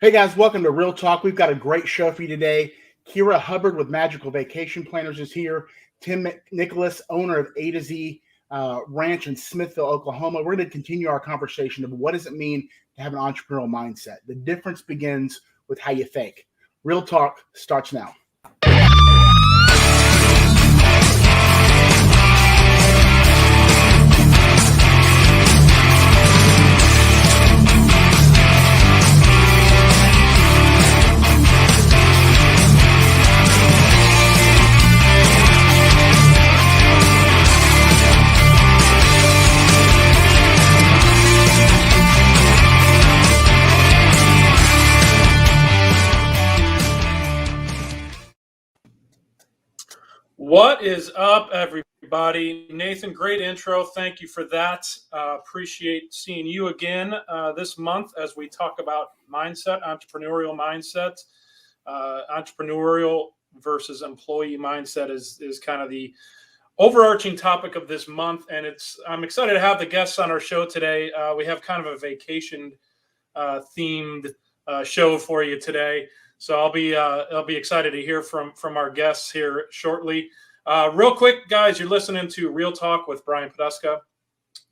Hey guys, welcome to Real Talk. We've got a great show for you today. Kira Hubbard with Magical Vacation Planners is here. Tim Nicholas, owner of A to Z Ranch in Smithville, Oklahoma. We're going to continue our conversation of what does it mean to have an entrepreneurial mindset. The difference begins with how you think. Real Talk starts now. What is up, everybody? Nathan, great intro. Thank you for that. Appreciate seeing you again this month as we talk about mindset, entrepreneurial mindset. Entrepreneurial versus employee mindset is kind of the overarching topic of this month, and I'm excited to have the guests on our show today. We have kind of a vacation themed show for you today. So I'll be excited to hear from our guests here shortly. Real quick, guys, you're listening to Real Talk with Brian Poduska,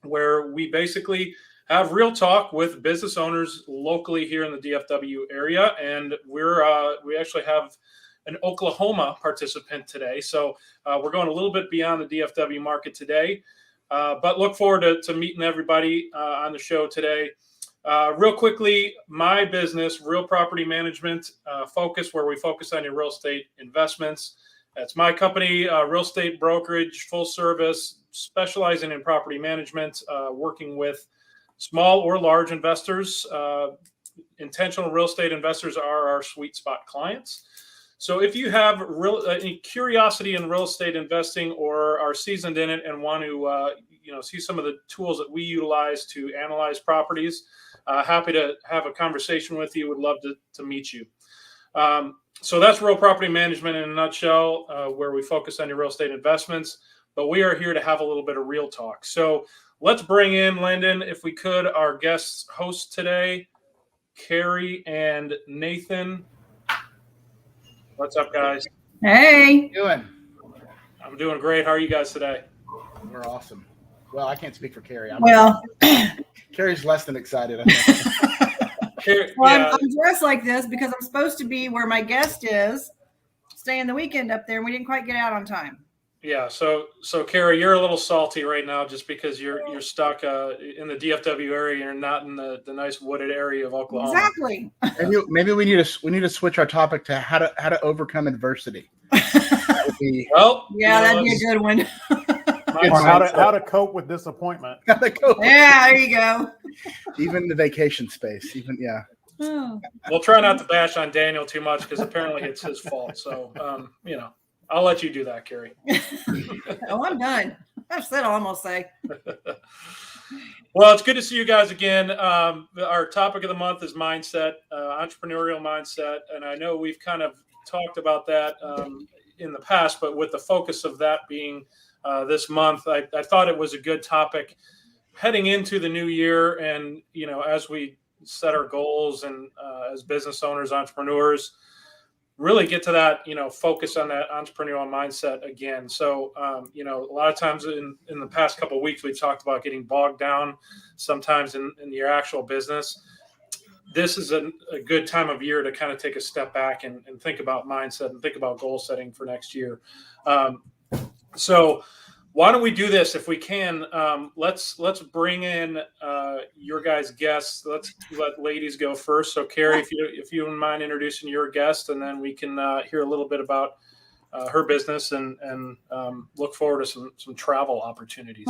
where we basically have real talk with business owners locally here in the DFW area, and we actually have an Oklahoma participant today. So we're going a little bit beyond the DFW market today, but look forward to meeting everybody on the show today. Real quickly, my business, Real Property Management Focus, where we focus on your real estate investments. That's my company, real estate brokerage, full service, specializing in property management, working with small or large investors. Intentional real estate investors are our sweet spot clients. So if you have any curiosity in real estate investing or are seasoned in it and want to see some of the tools that we utilize to analyze properties, happy to have a conversation with you. Would love to meet you. So that's Real Property Management in a nutshell, where we focus on your real estate investments. But we are here to have a little bit of real talk. So let's bring in, Lyndon, if we could, our guest hosts today, Carrie and Nathan. What's up, guys? Hey. How you doing? I'm doing great. How are you guys today? We're awesome. Well, I can't speak for Carrie. Carrie's less than excited, I think. I'm dressed like this because I'm supposed to be where my guest is, staying the weekend up there, and we didn't quite get out on time. Yeah, so Carrie, you're a little salty right now just because you're stuck in the DFW area. You're not in the nice wooded area of Oklahoma. Exactly. Maybe we need to switch our topic to how to overcome adversity. That'd be a good one. Or how to cope with disappointment. Yeah, there you go. Even the vacation space. We'll try not to bash on Daniel too much because apparently it's his fault. So I'll let you do that, Carrie. Oh, I'm done. I've said all I'm gonna say. Well, it's good to see you guys again. Our topic of the month is mindset, entrepreneurial mindset, and I know we've kind of talked about that in the past, but with the focus of that being this month, I thought it was a good topic heading into the new year. And, as we set our goals and as business owners, entrepreneurs, really get to that, focus on that entrepreneurial mindset again. So, a lot of times in the past couple of weeks, we've talked about getting bogged down sometimes in your actual business. This is a good time of year to kind of take a step back and think about mindset and think about goal setting for next year. So why don't we do this if we can? Let's bring in your guys' guests. Let's let ladies go first. So Carrie, if you wouldn't mind introducing your guest, and then we can hear a little bit about her business and look forward to some travel opportunities.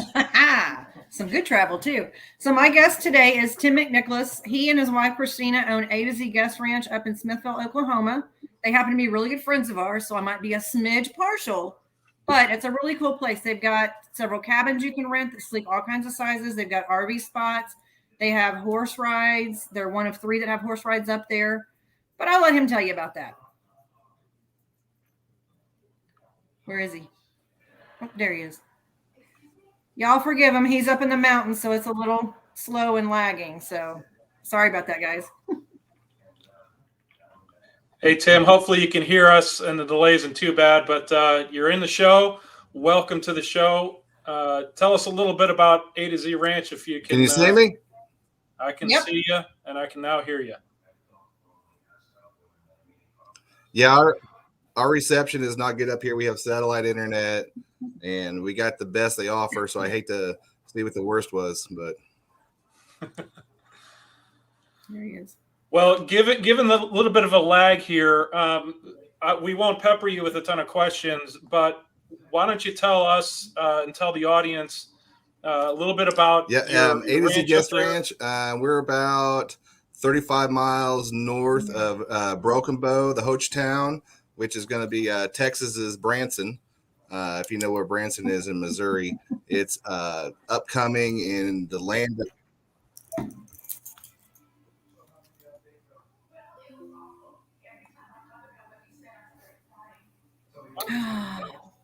Some good travel too. So my guest today is Tim McNicholas. He and his wife Christina own A to Z Guest Ranch up in Smithville, Oklahoma. They happen to be really good friends of ours, so I might be a smidge partial. But it's a really cool place. They've got several cabins you can rent that sleep all kinds of sizes. They've got RV spots. They have horse rides. They're one of 3 that have horse rides up there. But I'll let him tell you about that. Where is he? Oh, there he is. Y'all forgive him. He's up in the mountains, so it's a little slow and lagging. So sorry about that, guys. Hey, Tim, hopefully you can hear us and the delay isn't too bad, but you're in the show. Welcome to the show. Tell us a little bit about A to Z Ranch if you can. Can you see me? I can Yep. see you, and I can now hear you. Yeah, our reception is not good up here. We have satellite internet, and we got the best they offer, so I hate to see what the worst was, but There he is. Well, given the little bit of a lag here, we won't pepper you with a ton of questions, but why don't you tell us and tell the audience a little bit about A to Z Guest Ranch. We're about 35 miles north of Broken Bow, the Hoach town, which is going to be Texas's Branson. If you know where Branson is in Missouri, it's upcoming in the land.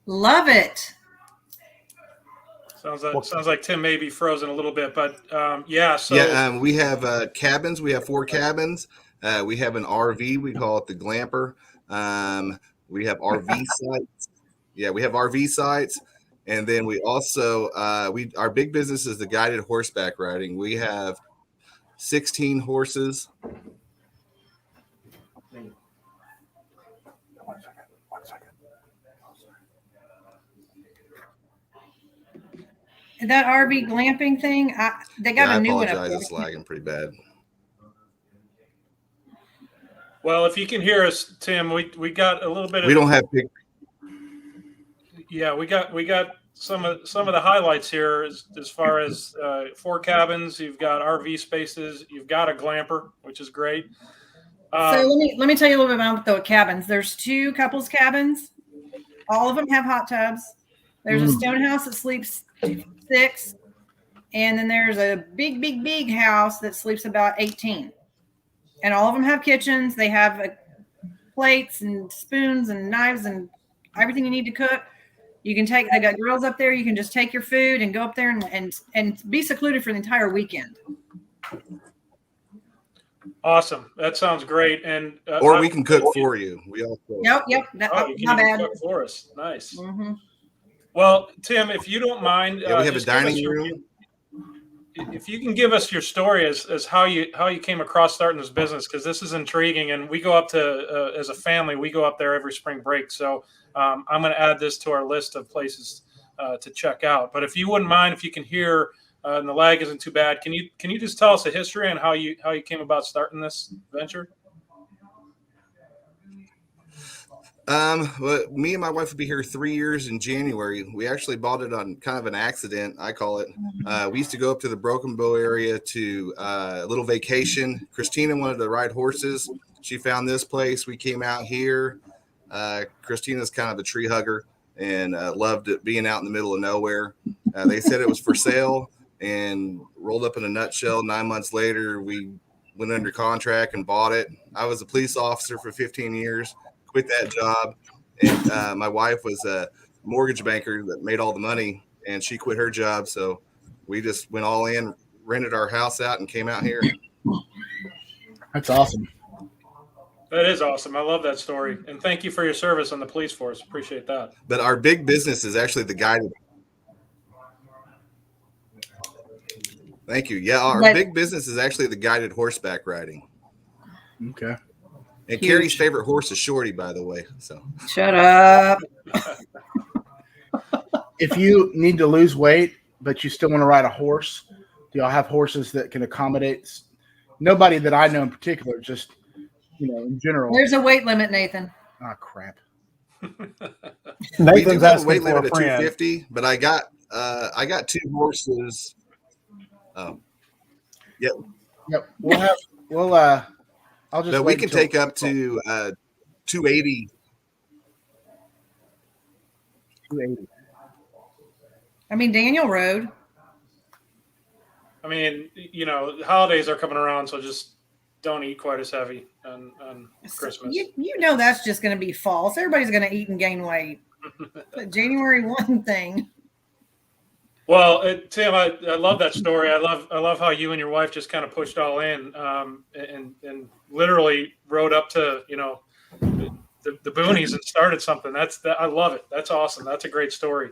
Love it. Sounds like Tim may be frozen a little bit, but we have cabins. We have 4 cabins. We have an RV. We call it the Glamper. We have RV sites. Yeah, we have RV sites, and then we also our big business is the guided horseback riding. We have 16 horses. That RV glamping thing, they got a new one up I apologize, there. it's lagging pretty bad. Well, if you can hear us, Tim, we got a little bit of. We don't have big. Yeah, we got some of the highlights here as far as 4 cabins. You've got RV spaces. You've got a glamper, which is great. So let me tell you a little bit about the cabins. There's 2 couples cabins. All of them have hot tubs. There's a stone house that sleeps 6, and then there's a big house that sleeps about 18. And all of them have kitchens. They have plates and spoons and knives and everything you need to cook. You can they got grills up there. You can just take your food and go up there and be secluded for the entire weekend. Awesome. That sounds great. And or we can cook for you. We also. Yep. You can Not bad. cook for us. Nice. Mm-hmm. Well, Tim, if you don't mind, we have a dining room. If you can give us your story as how you came across starting this business, because this is intriguing, and we go up to as a family, we go up there every spring break. So I'm going to add this to our list of places to check out. But if you wouldn't mind, if you can hear and the lag isn't too bad, can you just tell us a history on how you came about starting this venture? Well, me and my wife will be here 3 years in January. We actually bought it on kind of an accident, I call it. We used to go up to the Broken Bow area to a little vacation. Christina wanted to ride horses. She found this place. We came out here. Christina's kind of a tree hugger and loved it being out in the middle of nowhere. They said it was for sale and rolled up in a nutshell. 9 months later, we went under contract and bought it. I was a police officer for 15 years. Quit that job, and my wife was a mortgage banker that made all the money, and she quit her job, so we just went all in, rented our house out, and came out here. That's awesome. That is awesome. I love that story, and thank you for your service on the police force. Appreciate that. But our big business is actually the guided. Thank you. Yeah, our big business is actually the guided horseback riding. Okay. And Carrie's favorite horse is Shorty, by the way. So Shut up. If you need to lose weight, but you still want to ride a horse, do y'all have horses that can accommodate? Nobody that I know in particular, just, in general. There's a weight limit, Nathan. Oh, crap. Nathan's asking weight for limit a of friend. 250, but I got 2 horses. Yep. I'll just. But we can take up to 280. 280. I mean, Daniel rode. I mean, the holidays are coming around, so just don't eat quite as heavy on Christmas. You know that's just going to be false. Everybody's going to eat and gain weight. But January 1 thing. Well, Tim, I love that story. I love how you and your wife just kind of pushed all in and literally rode up to the boonies and started something. I love it. That's awesome. That's a great story.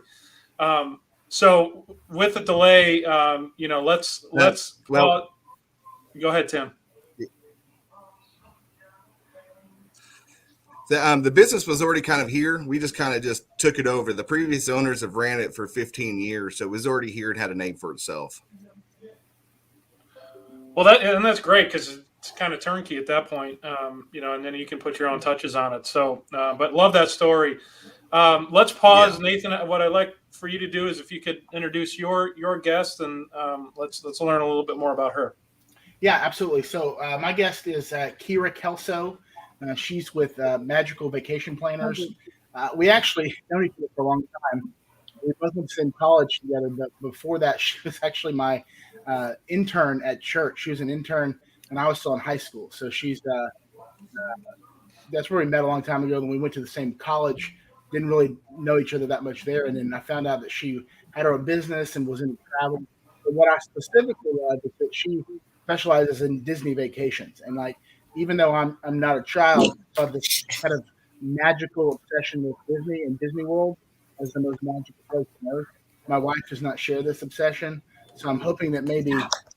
So with the delay, let's go ahead, Tim. The business was already kind of here. We just took it over. The previous owners have ran it for 15 years, so it was already here and had a name for itself. Well, that's great because it's kind of turnkey at that point, and then you can put your own touches on it. So, but love that story. Let's pause, yeah. Nathan. What I'd like for you to do is if you could introduce your guest, and let's learn a little bit more about her. Yeah, absolutely. So my guest is Kira Kelso. She's with Magical Vacation Planners. We actually known each other for a long time. We both went in college together, but before that, she was actually my intern at church. She was an intern, and I was still in high school. So she's that's where we met a long time ago. Then we went to the same college. Didn't really know each other that much there, and then I found out that she had her own business and was into travel. But what I specifically loved is that she specializes in Disney vacations, and even though I'm not a child, I have this kind of magical obsession with Disney and Disney World as the most magical place on earth. My wife does not share this obsession, so I'm hoping that maybe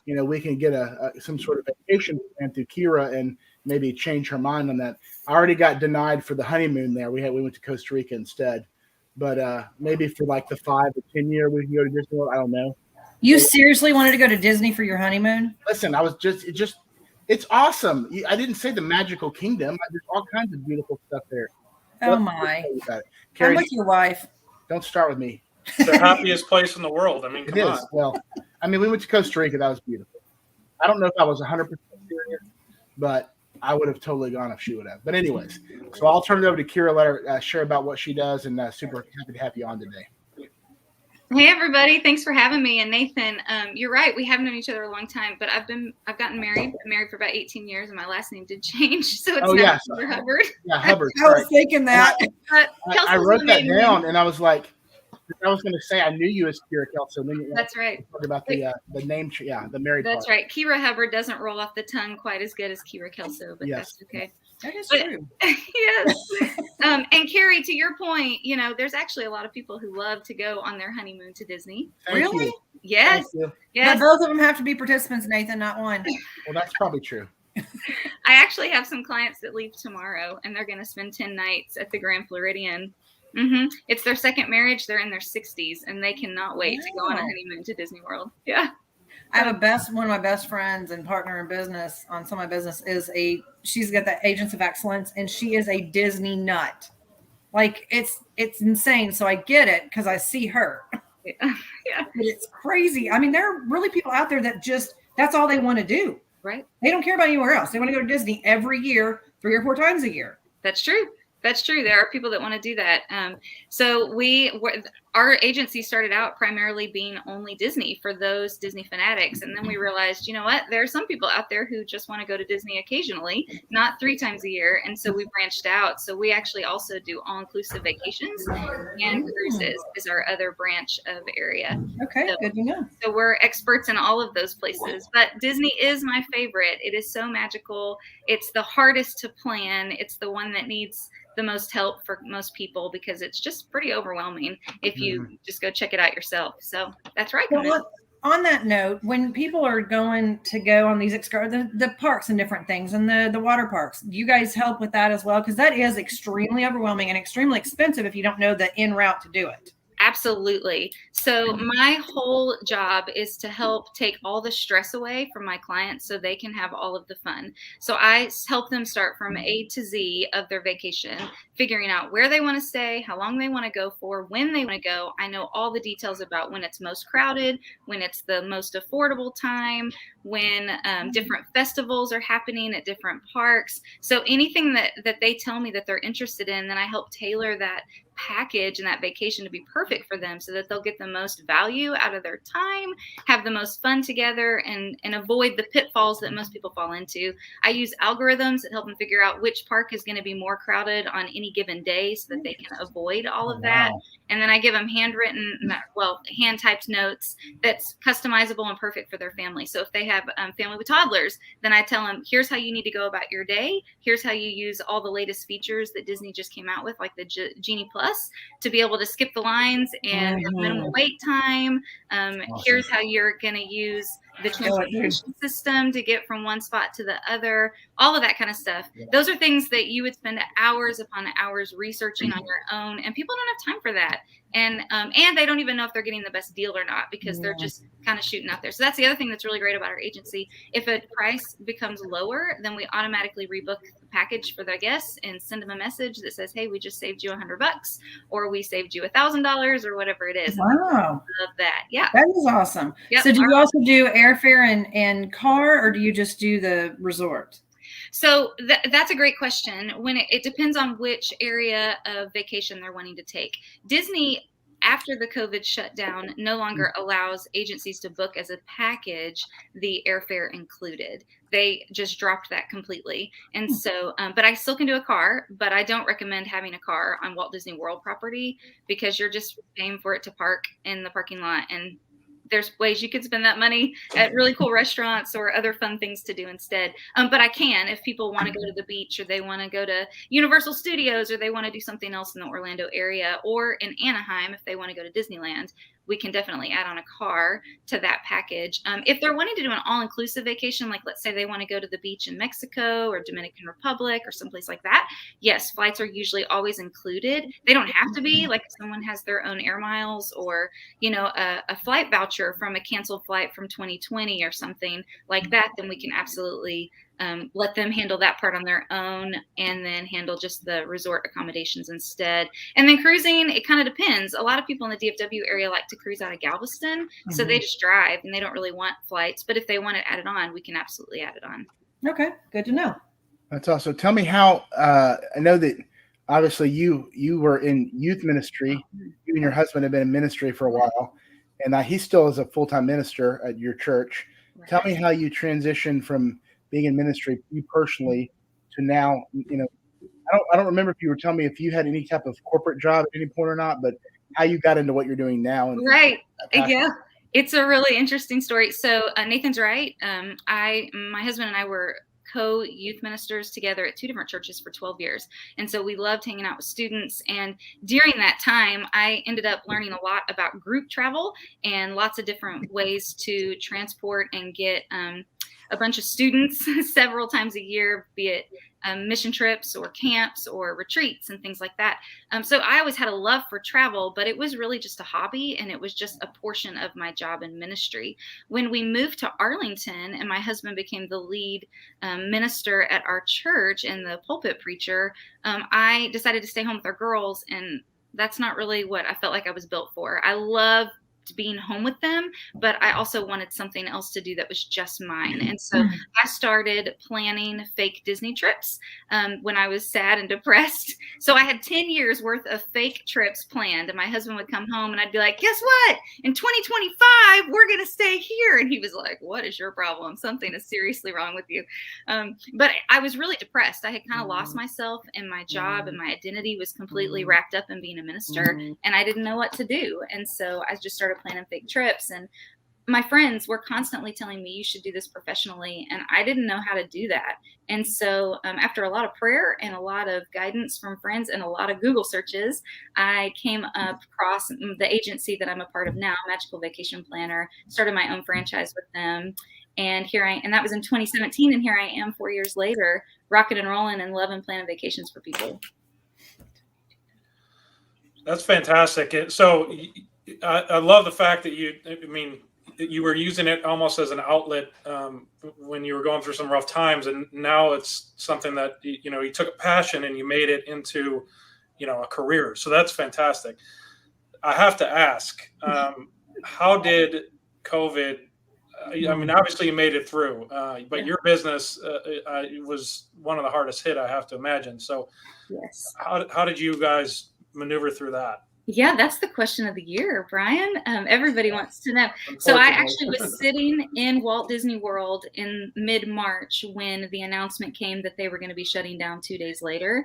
we can get some sort of vacation plan through Kira and maybe change her mind on that. I already got denied for the honeymoon there. We went to Costa Rica instead, but maybe for the 5 to 10 year we can go to Disney World. I don't know. You seriously wanted to go to Disney for your honeymoon? Listen, I was it's awesome. I didn't say the magical kingdom. There's all kinds of beautiful stuff there. Oh my! Carrie, I'm with your wife. Don't start with me. It's the happiest place in the world. I mean, come on. Well, we went to Costa Rica. That was beautiful. I don't know if I was 100% serious, but I would have totally gone if she would have. But anyways, so I'll turn it over to Kira, let her share about what she does, and super happy to have you on today. Hey everybody, thanks for having me. And Nathan, you're right, we haven't known each other a long time, but I've gotten married. I'm married for about 18 years, and my last name did change, so it's now Kira Hubbard. Yeah, Hubbard. I was thinking that. I wrote that down, and I was like, I was going to say I knew you as Kira Kelso. That's right. Talk about the name, the married. That's right. Kira Hubbard doesn't roll off the tongue quite as good as Kira Kelso, but that's okay. That is true. Yes. And Carrie, to your point, there's actually a lot of people who love to go on their honeymoon to Disney. Really? Yes. Yes. But both of them have to be participants, Nathan, not one. Well, that's probably true. I actually have some clients that leave tomorrow, and they're going to spend 10 nights at the Grand Floridian. Mm-hmm. It's their second marriage. They're in their 60s, and they cannot wait to go on a honeymoon to Disney World. Yeah. I have one of my best friends and partner in business on some of my business she's got the Agents of Excellence, and she is a Disney nut. It's insane. So I get it because I see her. Yeah. But it's crazy. There are really people out there that that's all they want to do. Right. They don't care about anywhere else. They want to go to Disney every year, 3 or 4 times a year. That's true. That's true. There are people that want to do that. So our agency started out primarily being only Disney for those Disney fanatics. And then we realized, there are some people out there who just want to go to Disney occasionally, not 3 times a year. And so we branched out. So we actually also do all-inclusive vacations, and cruises is our other branch of area. Okay, good to know. So we're experts in all of those places. But Disney is my favorite. It is so magical. It's the hardest to plan. It's the one that needs the most help for most people because it's just pretty overwhelming if you just go check it out yourself. So that's right. Well, on that note, when people are going to go on these the parks and different things and the water parks, do you guys help with that as well? Because that is extremely overwhelming and extremely expensive if you don't know the en route to do it. Absolutely. So my whole job is to help take all the stress away from my clients so they can have all of the fun. So I help them start from A to Z of their vacation, figuring out where they want to stay, how long they want to go for, when they want to go. I know all the details about when it's most crowded, when it's the most affordable time, when different festivals are happening at different parks. So anything that they tell me that they're interested in, then I help tailor that package and that vacation to be perfect for them so that they'll get the most value out of their time, have the most fun together, and avoid the pitfalls that most people fall into. I use algorithms that help them figure out which park is going to be more crowded on any given day so that they can avoid all of that. And then I give them hand typed notes that's customizable and perfect for their family. So if they have family with toddlers, then I tell them, here's how you need to go about your day. Here's how you use all the latest features that Disney just came out with, like the Genie Plus, to be able to skip the lines and have minimal wait time. Awesome. Here's how you're going to use the transportation system to get from one spot to the other, all of that kind of stuff. Yeah. Those are things that you would spend hours upon hours researching on your own, and people don't have time for that. And they don't even know if they're getting the best deal or not, because they're just kind of shooting out there. So that's the other thing that's really great about our agency. If a price becomes lower, then we automatically rebook the package for their guests and send them a message that says, hey, we just saved you $100, or we saved you $1,000, or whatever it is. Wow. I love that. Yeah. That is awesome. Yep. So do you also do airfare and car, or do you just do the resort? So that's a great question. When it depends on which area of vacation they're wanting to take. Disney, after the COVID shutdown, no longer allows agencies to book as a package the airfare included. They just dropped that completely. And so, but I still can do a car, but I don't recommend having a car on Walt Disney World property, because you're just paying for it to park in the parking lot. And there's ways you could spend that money at really cool restaurants or other fun things to do instead. But I can, if people want to go to the beach, or they want to go to Universal Studios, or they want to do something else in the Orlando area, or in Anaheim, if they want to go to Disneyland, we can definitely add on a car to that package. If they're wanting to do an all-inclusive vacation, like let's say they want to go to the beach in Mexico or Dominican Republic or someplace like that, yes, flights are usually always included. They don't have to be. Like if someone has their own air miles, or a flight voucher from a canceled flight from 2020 or something like that, then we can absolutely let them handle that part on their own, and then handle just the resort accommodations instead. And then cruising, it kind of depends. A lot of people in the DFW area like to cruise out of Galveston, so they just drive and they don't really want flights. But if they want it added on, we can absolutely add it on. Okay, good to know. That's awesome. Tell me how. I know that obviously you were in youth ministry. You and your husband have been in ministry for a while, and he still is a full-time minister at your church. Right. Tell me how you transitioned from being in ministry, you personally, to now. I don't remember if you were telling me if you had any type of corporate job at any point or not, but how you got into what you're doing now. Right. Yeah. It's a really interesting story. So Nathan's right. My husband and I were co-youth ministers together at 2 different churches for 12 years. And so we loved hanging out with students. And during that time, I ended up learning a lot about group travel and lots of different ways to transport and get a bunch of students several times a year, be it mission trips or camps or retreats and things like that. So I always had a love for travel, but it was really just a hobby, and it was just a portion of my job in ministry. When we moved to Arlington and my husband became the lead minister at our church and the pulpit preacher, I decided to stay home with our girls, and that's not really what I felt like I was built for. I love being home with them, but I also wanted something else to do that was just mine. And so I started planning fake Disney trips when I was sad and depressed. So I had 10 years worth of fake trips planned, and my husband would come home and I'd be like, guess what? In 2025, we're going to stay here. And he was like, what is your problem? Something is seriously wrong with you. But I was really depressed. I had kind of lost myself, and my job and my identity was completely wrapped up in being a minister, and I didn't know what to do. And so I just started planning fake trips, and my friends were constantly telling me, you should do this professionally, and I didn't know how to do that. And so after a lot of prayer and a lot of guidance from friends and a lot of Google searches, I came across the agency that I'm a part of now, Magical Vacation Planner, started my own franchise with them. And that was in 2017, and here I am 4 years later, rocking and rolling and loving planning vacations for people. That's fantastic. So I love the fact that you were using it almost as an outlet when you were going through some rough times, and now it's something that you took a passion and you made it into a career. So that's fantastic. I have to ask, how did COVID? Obviously you made it through, but your business was one of the hardest hit, I have to imagine. So yes, how did you guys maneuver through that? Yeah, that's the question of the year, Brian. Everybody wants to know. So I actually was sitting in Walt Disney World in mid-March when the announcement came that they were going to be shutting down 2 days later.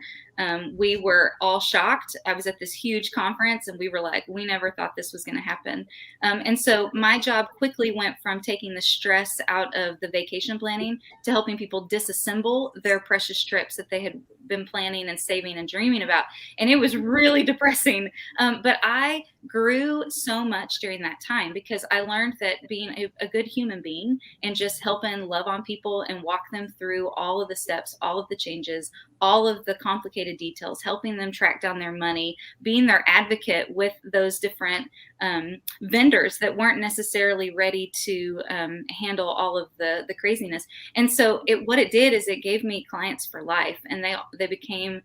We were all shocked. I was at this huge conference and we were like, we never thought this was going to happen. And so my job quickly went from taking the stress out of the vacation planning to helping people disassemble their precious trips that they had been planning and saving and dreaming about. And it was really depressing. But I grew so much during that time because I learned that being a good human being and just helping love on people and walk them through all of the steps, all of the changes, all of the complicated details, helping them track down their money, being their advocate with those different vendors that weren't necessarily ready to handle all of the craziness. And so what it did is it gave me clients for life, and they became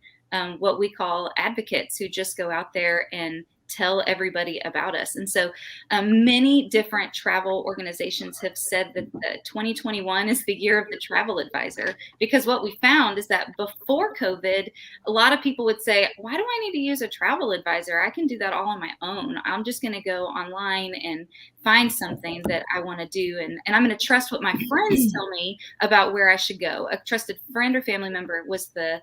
what we call advocates who just go out there and tell everybody about us. And so many different travel organizations have said that 2021 is the year of the travel advisor, because what we found is that before COVID, a lot of people would say, why do I need to use a travel advisor? I can do that all on my own. I'm just going to go online and find something that I want to do. And I'm going to trust what my friends tell me about where I should go. A trusted friend or family member was the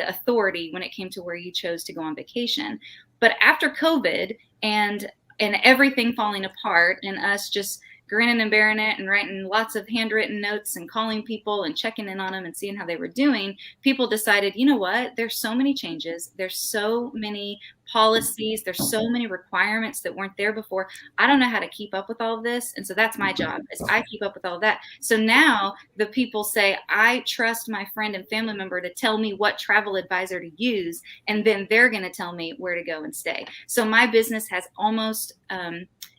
authority when it came to where you chose to go on vacation. But after COVID and everything falling apart and us just grinning and bearing it and writing lots of handwritten notes and calling people and checking in on them and seeing how they were doing, people decided, you know what, there's so many changes. There's so many policies. There's so many requirements that weren't there before. I don't know how to keep up with all of this. And so that's my job, is I keep up with all of that. So now the people say, I trust my friend and family member to tell me what travel advisor to use. And then they're going to tell me where to go and stay. So my business has almost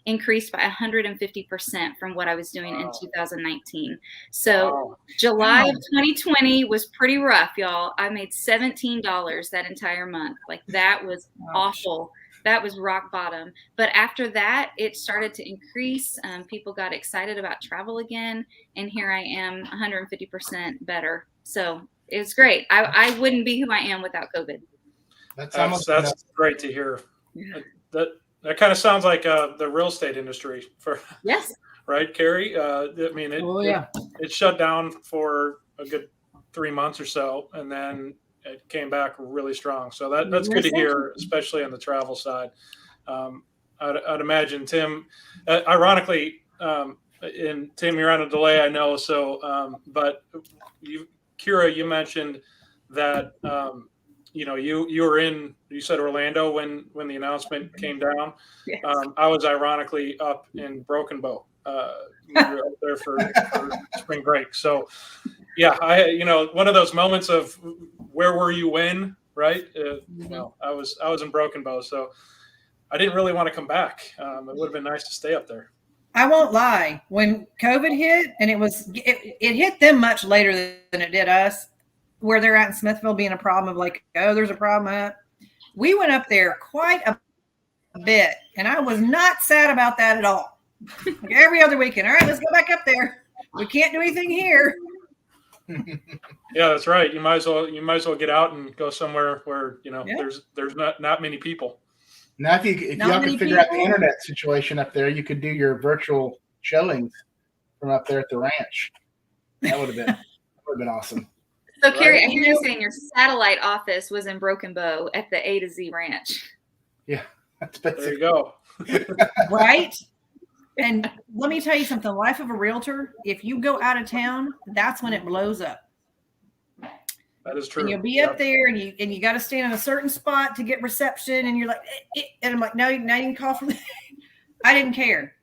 increased by 150% from what I was doing in 2019. So July of 2020 was pretty rough, y'all. I made $17 that entire month. Like, that was awful. That was rock bottom. But after that, it started to increase. People got excited about travel again. And here I am 150% better. So it's great. I wouldn't be who I am without COVID. That's great to hear. Yeah. That kind of sounds like the real estate industry, Yes. Right, Carrie? I mean, it shut down for a good 3 months or so, and then it came back really strong. So that's good to hear, especially on the travel side. I'd imagine, Tim, ironically, and Tim, you're on a delay, I know. So, but Kira, you mentioned that you were you said Orlando when the announcement came down. Yes. I was ironically up in Broken Bow. We were up there for spring break. So yeah, one of those moments of where were you when, right? I was in Broken Bow, so I didn't really want to come back. It would have been nice to stay up there. I won't lie. When COVID hit, and it hit them much later than it did us, where they're at in Smithville being a problem of like, oh, there's a problem. We went up there quite a bit, and I was not sad about that at all. Like every other weekend, all right, let's go back up there. We can't do anything here. Yeah, that's right. You might as well get out and go somewhere where there's not many people. Now, if you all could figure out the internet situation up there, you could do your virtual showings from up there at the ranch. That would have been awesome. So, Carrie, I hear you saying your satellite office was in Broken Bow at the A to Z Ranch. Yeah, that's basic. There you go. Right? And let me tell you something. Life of a realtor, if you go out of town, that's when it blows up. That is true. And you'll be up there, and you got to stand in a certain spot to get reception, and you're like, and I'm like, no, you can call from. I didn't care.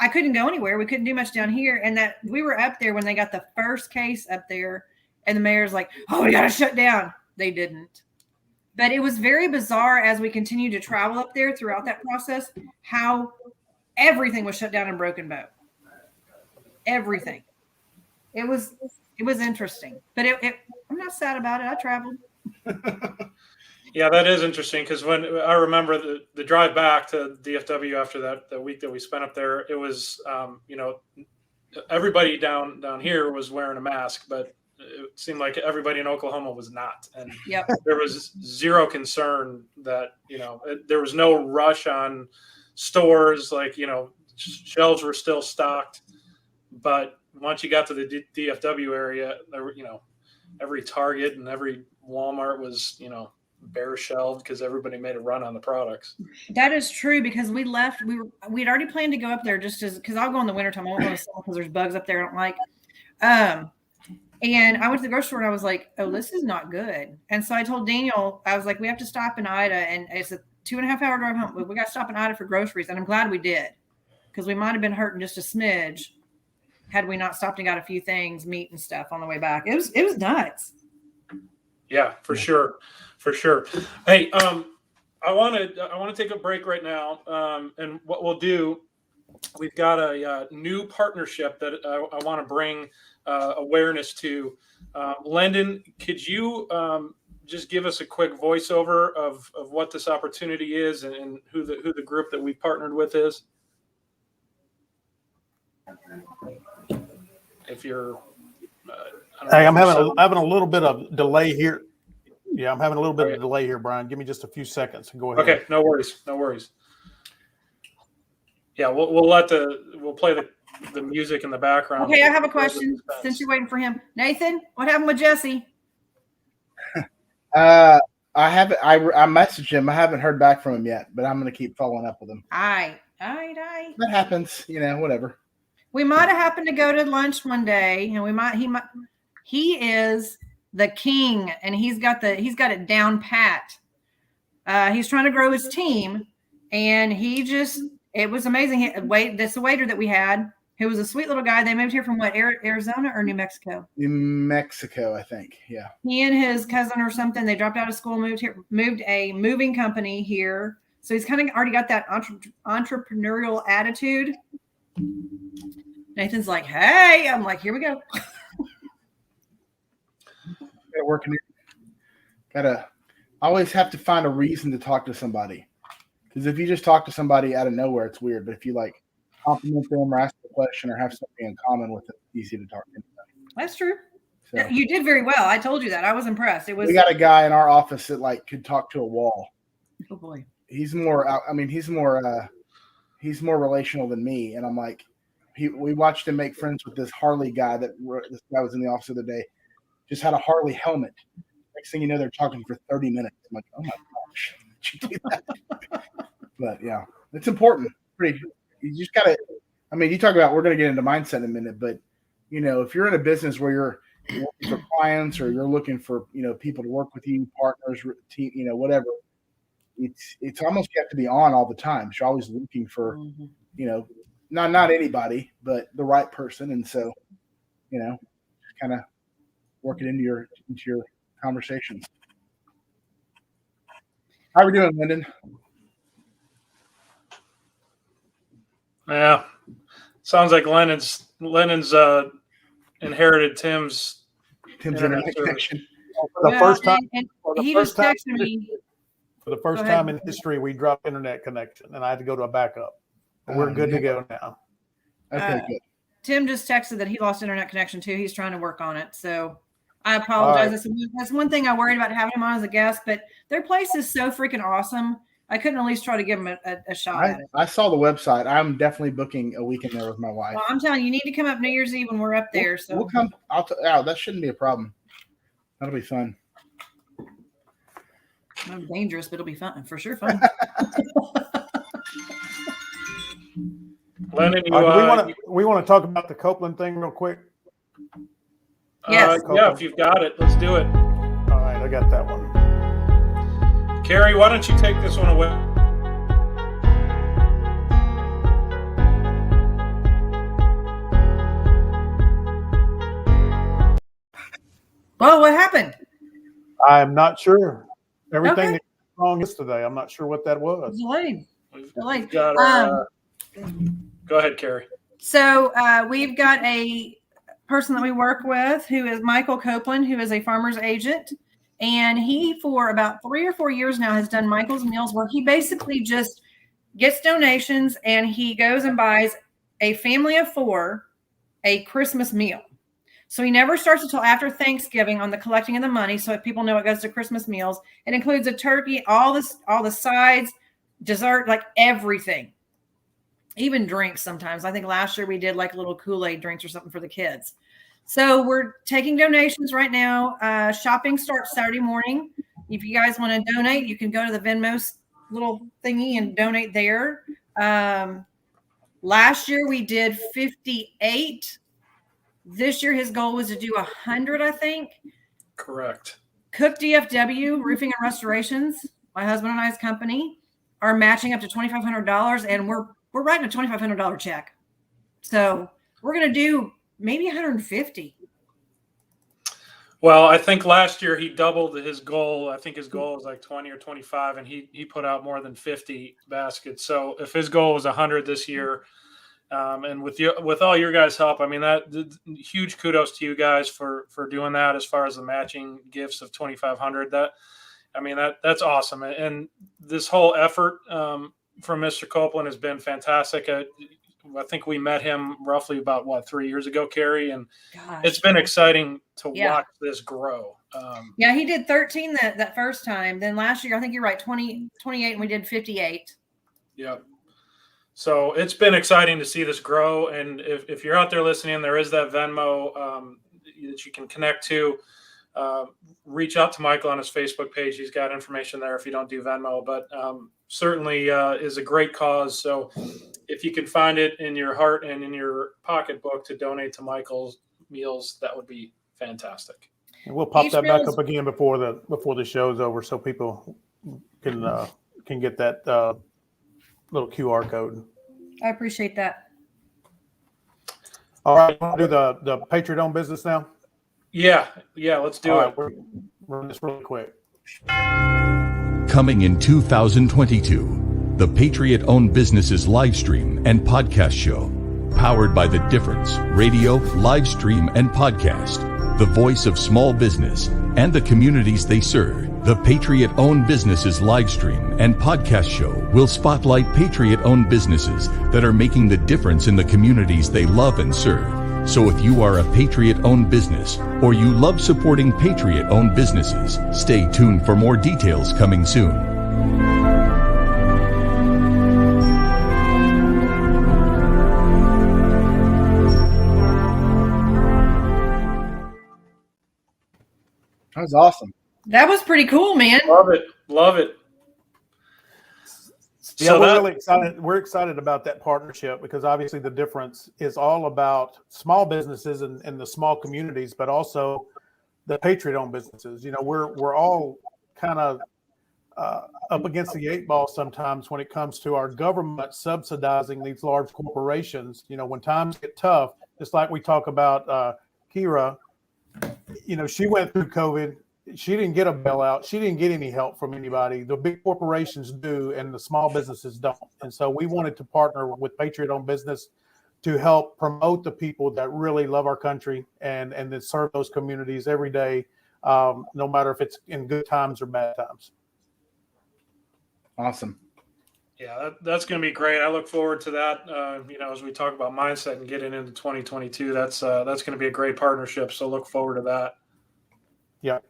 I couldn't go anywhere. We couldn't do much down here, and that we were up there when they got the first case up there. And the mayor's like, oh, we got to shut down. They didn't. But it was very bizarre as we continued to travel up there throughout that process, how everything was shut down in Broken Bow. Everything. It was interesting. But I'm not sad about it. I traveled. Yeah, that is interesting, because when I remember the drive back to DFW after the week that we spent up there, it was, everybody down here was wearing a mask, but seemed like everybody in Oklahoma was not. And Yep. there was zero concern that, there was no rush on stores. Like, shelves were still stocked. But once you got to the DFW area, there were, every Target and every Walmart was, bare shelved because everybody made a run on the products. That is true, because we left. We'd already planned to go up there because I'll go in the wintertime. I won't go to summer because there's bugs up there I don't like. And I went to the grocery store and I was like, oh, this is not good. And so I told Daniel, I was like, we have to stop in Ida, and it's a 2.5 hour drive home. We got to stop in Ida for groceries, and I'm glad we did, because we might have been hurting just a smidge had we not stopped and got a few things, meat and stuff on the way back. It was nuts. Yeah, for sure. Hey, I want to take a break right now. And what we'll do, we've got a new partnership that I want to bring awareness to. Lyndon, could you just give us a quick voiceover of what this opportunity is and who the group that we partnered with is? If you're, Hey, I'm having a little bit of delay here. Yeah, I'm having a little bit of delay here, Brian. Give me just a few seconds and go ahead. Okay, no worries. Yeah, we'll play the music in the background. Okay, I have a question since you're waiting for him. Nathan, what happened with Jesse? I messaged him. I haven't heard back from him yet, but I'm going to keep following up with him. Aye. That happens, whatever. We might have happened to go to lunch one day, and he is the king, and he's got it down pat. He's trying to grow his team, and it was amazing. That's the waiter that we had, who was a sweet little guy. They moved here from what, Arizona or New Mexico? New Mexico, I think. Yeah. He and his cousin or something, they dropped out of school, moved a moving company here. So he's kind of already got that entrepreneurial attitude. Nathan's like, hey, I'm like, here we go. Gotta work in here. Gotta always have to find a reason to talk to somebody. Because if you just talk to somebody out of nowhere, it's weird. But if you compliment them or ask a question or have something in common with it, it's easy to talk to anybody. That's true. So, you did very well. I told you that. I was impressed. We got a guy in our office that could talk to a wall. Oh boy. He's more relational than me. And I'm like, we watched him make friends with this Harley guy this guy was in the office the other day. Just had a Harley helmet. Next thing you know, they're talking for 30 minutes. I'm like, oh my gosh, did you do that? But yeah, it's important. You just gotta. You talk about. We're gonna get into mindset in a minute, but if you're in a business where you're looking for clients or you're looking for people to work with you, partners, team, whatever, it's almost you have to be on all the time. You're always looking for not anybody, but the right person, and so kind of work it into your conversations. How are we doing, Lyndon? Yeah, sounds like Lennon's inherited Tim's internet connection. For the first time, he just texted me. For the first time in history, we dropped internet connection, and I had to go to a backup. But we're good to go now. Okay, good. Tim just texted that he lost internet connection too. He's trying to work on it. So I apologize. Right. That's one thing I worried about having him on as a guest, but their place is so freaking awesome. I couldn't at least try to give him a shot at it. I saw the website. I'm definitely booking a weekend there with my wife. Well, I'm telling you, you need to come up New Year's Eve when we're up there. So we'll come. That shouldn't be a problem. That'll be fun. It's dangerous, but it'll be fun for sure. Fun. Lennon, we want to talk about the Copeland thing real quick. Yes. Yeah, if you've got it, let's do it. All right, I got that one. Carrie, why don't you take this one away? Well, what happened? I'm not sure. Everything that went wrong yesterday. I'm not sure what that was. Delayed. Go ahead, Carrie. So we've got a person that we work with who is Michael Copeland, who is a farmer's agent. And he, for about 3 or 4 years now, has done Michael's Meals, where he basically just gets donations and he goes and buys a family of 4 a Christmas meal. So he never starts until after Thanksgiving on the collecting of the money. So if people know it goes to Christmas meals, it includes a turkey, all the sides, dessert, like everything, even drinks sometimes. I think last year we did like little Kool-Aid drinks or something for the kids. So we're taking donations right now. Shopping starts Saturday morning. If you guys want to donate, you can go to the Venmo little thingy and donate there. Last year we did 58. This year his goal was to do 100, I think. Correct. Cook DFW Roofing and Restorations, my husband and I's company, are matching up to $2,500, and we're writing a $2,500 check. So we're going to do maybe 150. Well, I think last year he doubled his goal. I think his goal was like 20 or 25, and he put out more than 50 baskets. So if his goal was 100 this year, and with all your guys' help, I mean, that huge kudos to you guys for doing that. As far as the matching gifts of 2,500, that's awesome. And this whole effort from Mr. Copeland has been fantastic. I think we met him roughly about 3 years ago, Carrie, and it's been exciting to watch this grow. He did 13 that first time. Then last year, I think you're right, 28, and we did 58. Yep. So it's been exciting to see this grow. And if you're out there listening, there is that Venmo that you can connect to. Reach out to Michael on his Facebook page. He's got information there if you don't do Venmo, but certainly is a great cause. So if you can find it in your heart and in your pocketbook to donate to Michael's meals, that would be fantastic. And we'll pop that back up again before the show's over, so people can get that little QR code. I appreciate that. All right, want to do the Patriot-owned business now? Yeah, let's do it. We're run this really quick. Coming in 2022, the Patriot-owned businesses live stream and podcast show, powered by The Difference Radio, live stream, and podcast. The voice of small business and the communities they serve. The Patriot-owned businesses live stream and podcast show will spotlight Patriot-owned businesses that are making the difference in the communities they love and serve. So if you are a Patriot-owned business or you love supporting Patriot-owned businesses, stay tuned for more details coming soon. That was awesome. That was pretty cool, man. Love it. Yeah, so we're really excited. We're excited about that partnership because obviously The Difference is all about small businesses and the small communities, but also the Patriot-owned businesses. You know, we're all kind of up against the 8 ball sometimes when it comes to our government subsidizing these large corporations. You know, when times get tough, just like we talk about Kira, you know, she went through COVID. She didn't get a bailout. She didn't get any help from anybody. The big corporations do, and the small businesses don't. And so we wanted to partner with Patriot-owned business to help promote the people that really love our country and that serve those communities every day, no matter if it's in good times or bad times. Awesome. Yeah, that's going to be great. I look forward to that. As we talk about mindset and getting into 2022, that's going to be a great partnership. So look forward to that. Yeah.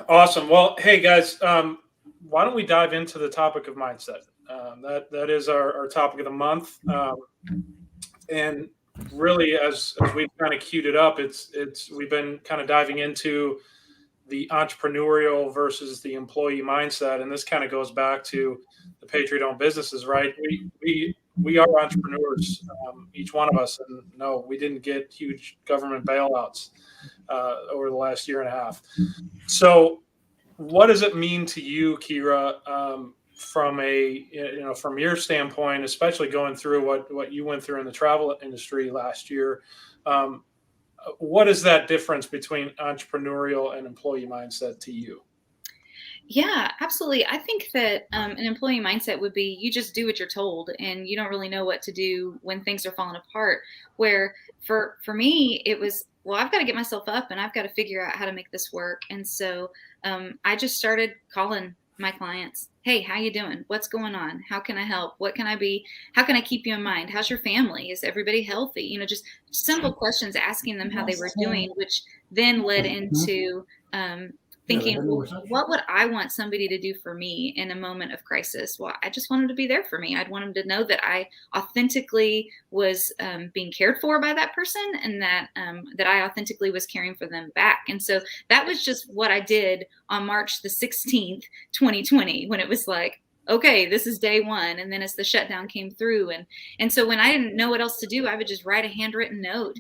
Awesome. Well, hey guys, why don't we dive into the topic of mindset? That is our topic of the month. And really, as we've kind of queued it up, we've been kind of diving into the entrepreneurial versus the employee mindset, and this kind of goes back to the Patriot-owned businesses, right? We are entrepreneurs, each one of us, and no, we didn't get huge government bailouts over the last year and a half. So, what does it mean to you, Kira, from your standpoint, especially going through what you went through in the travel industry last year? What is that difference between entrepreneurial and employee mindset to you? Yeah, absolutely. I think that an employee mindset would be you just do what you're told and you don't really know what to do when things are falling apart. Where for me, it was, well, I've got to get myself up and I've got to figure out how to make this work. And so I just started calling my clients hey, how you doing? What's going on? How can I help? What can I be? How can I keep you in mind? How's your family? Is everybody healthy? You know, just simple questions, asking them how they were doing, which then led into thinking, well, what would I want somebody to do for me in a moment of crisis? Well, I just want them to be there for me. I'd want them to know that I authentically was being cared for by that person, and that I authentically was caring for them back. And so that was just what I did on March the 16th, 2020, when it was like, okay, this is day one. And then as the shutdown came through, and so when I didn't know what else to do, I would just write a handwritten note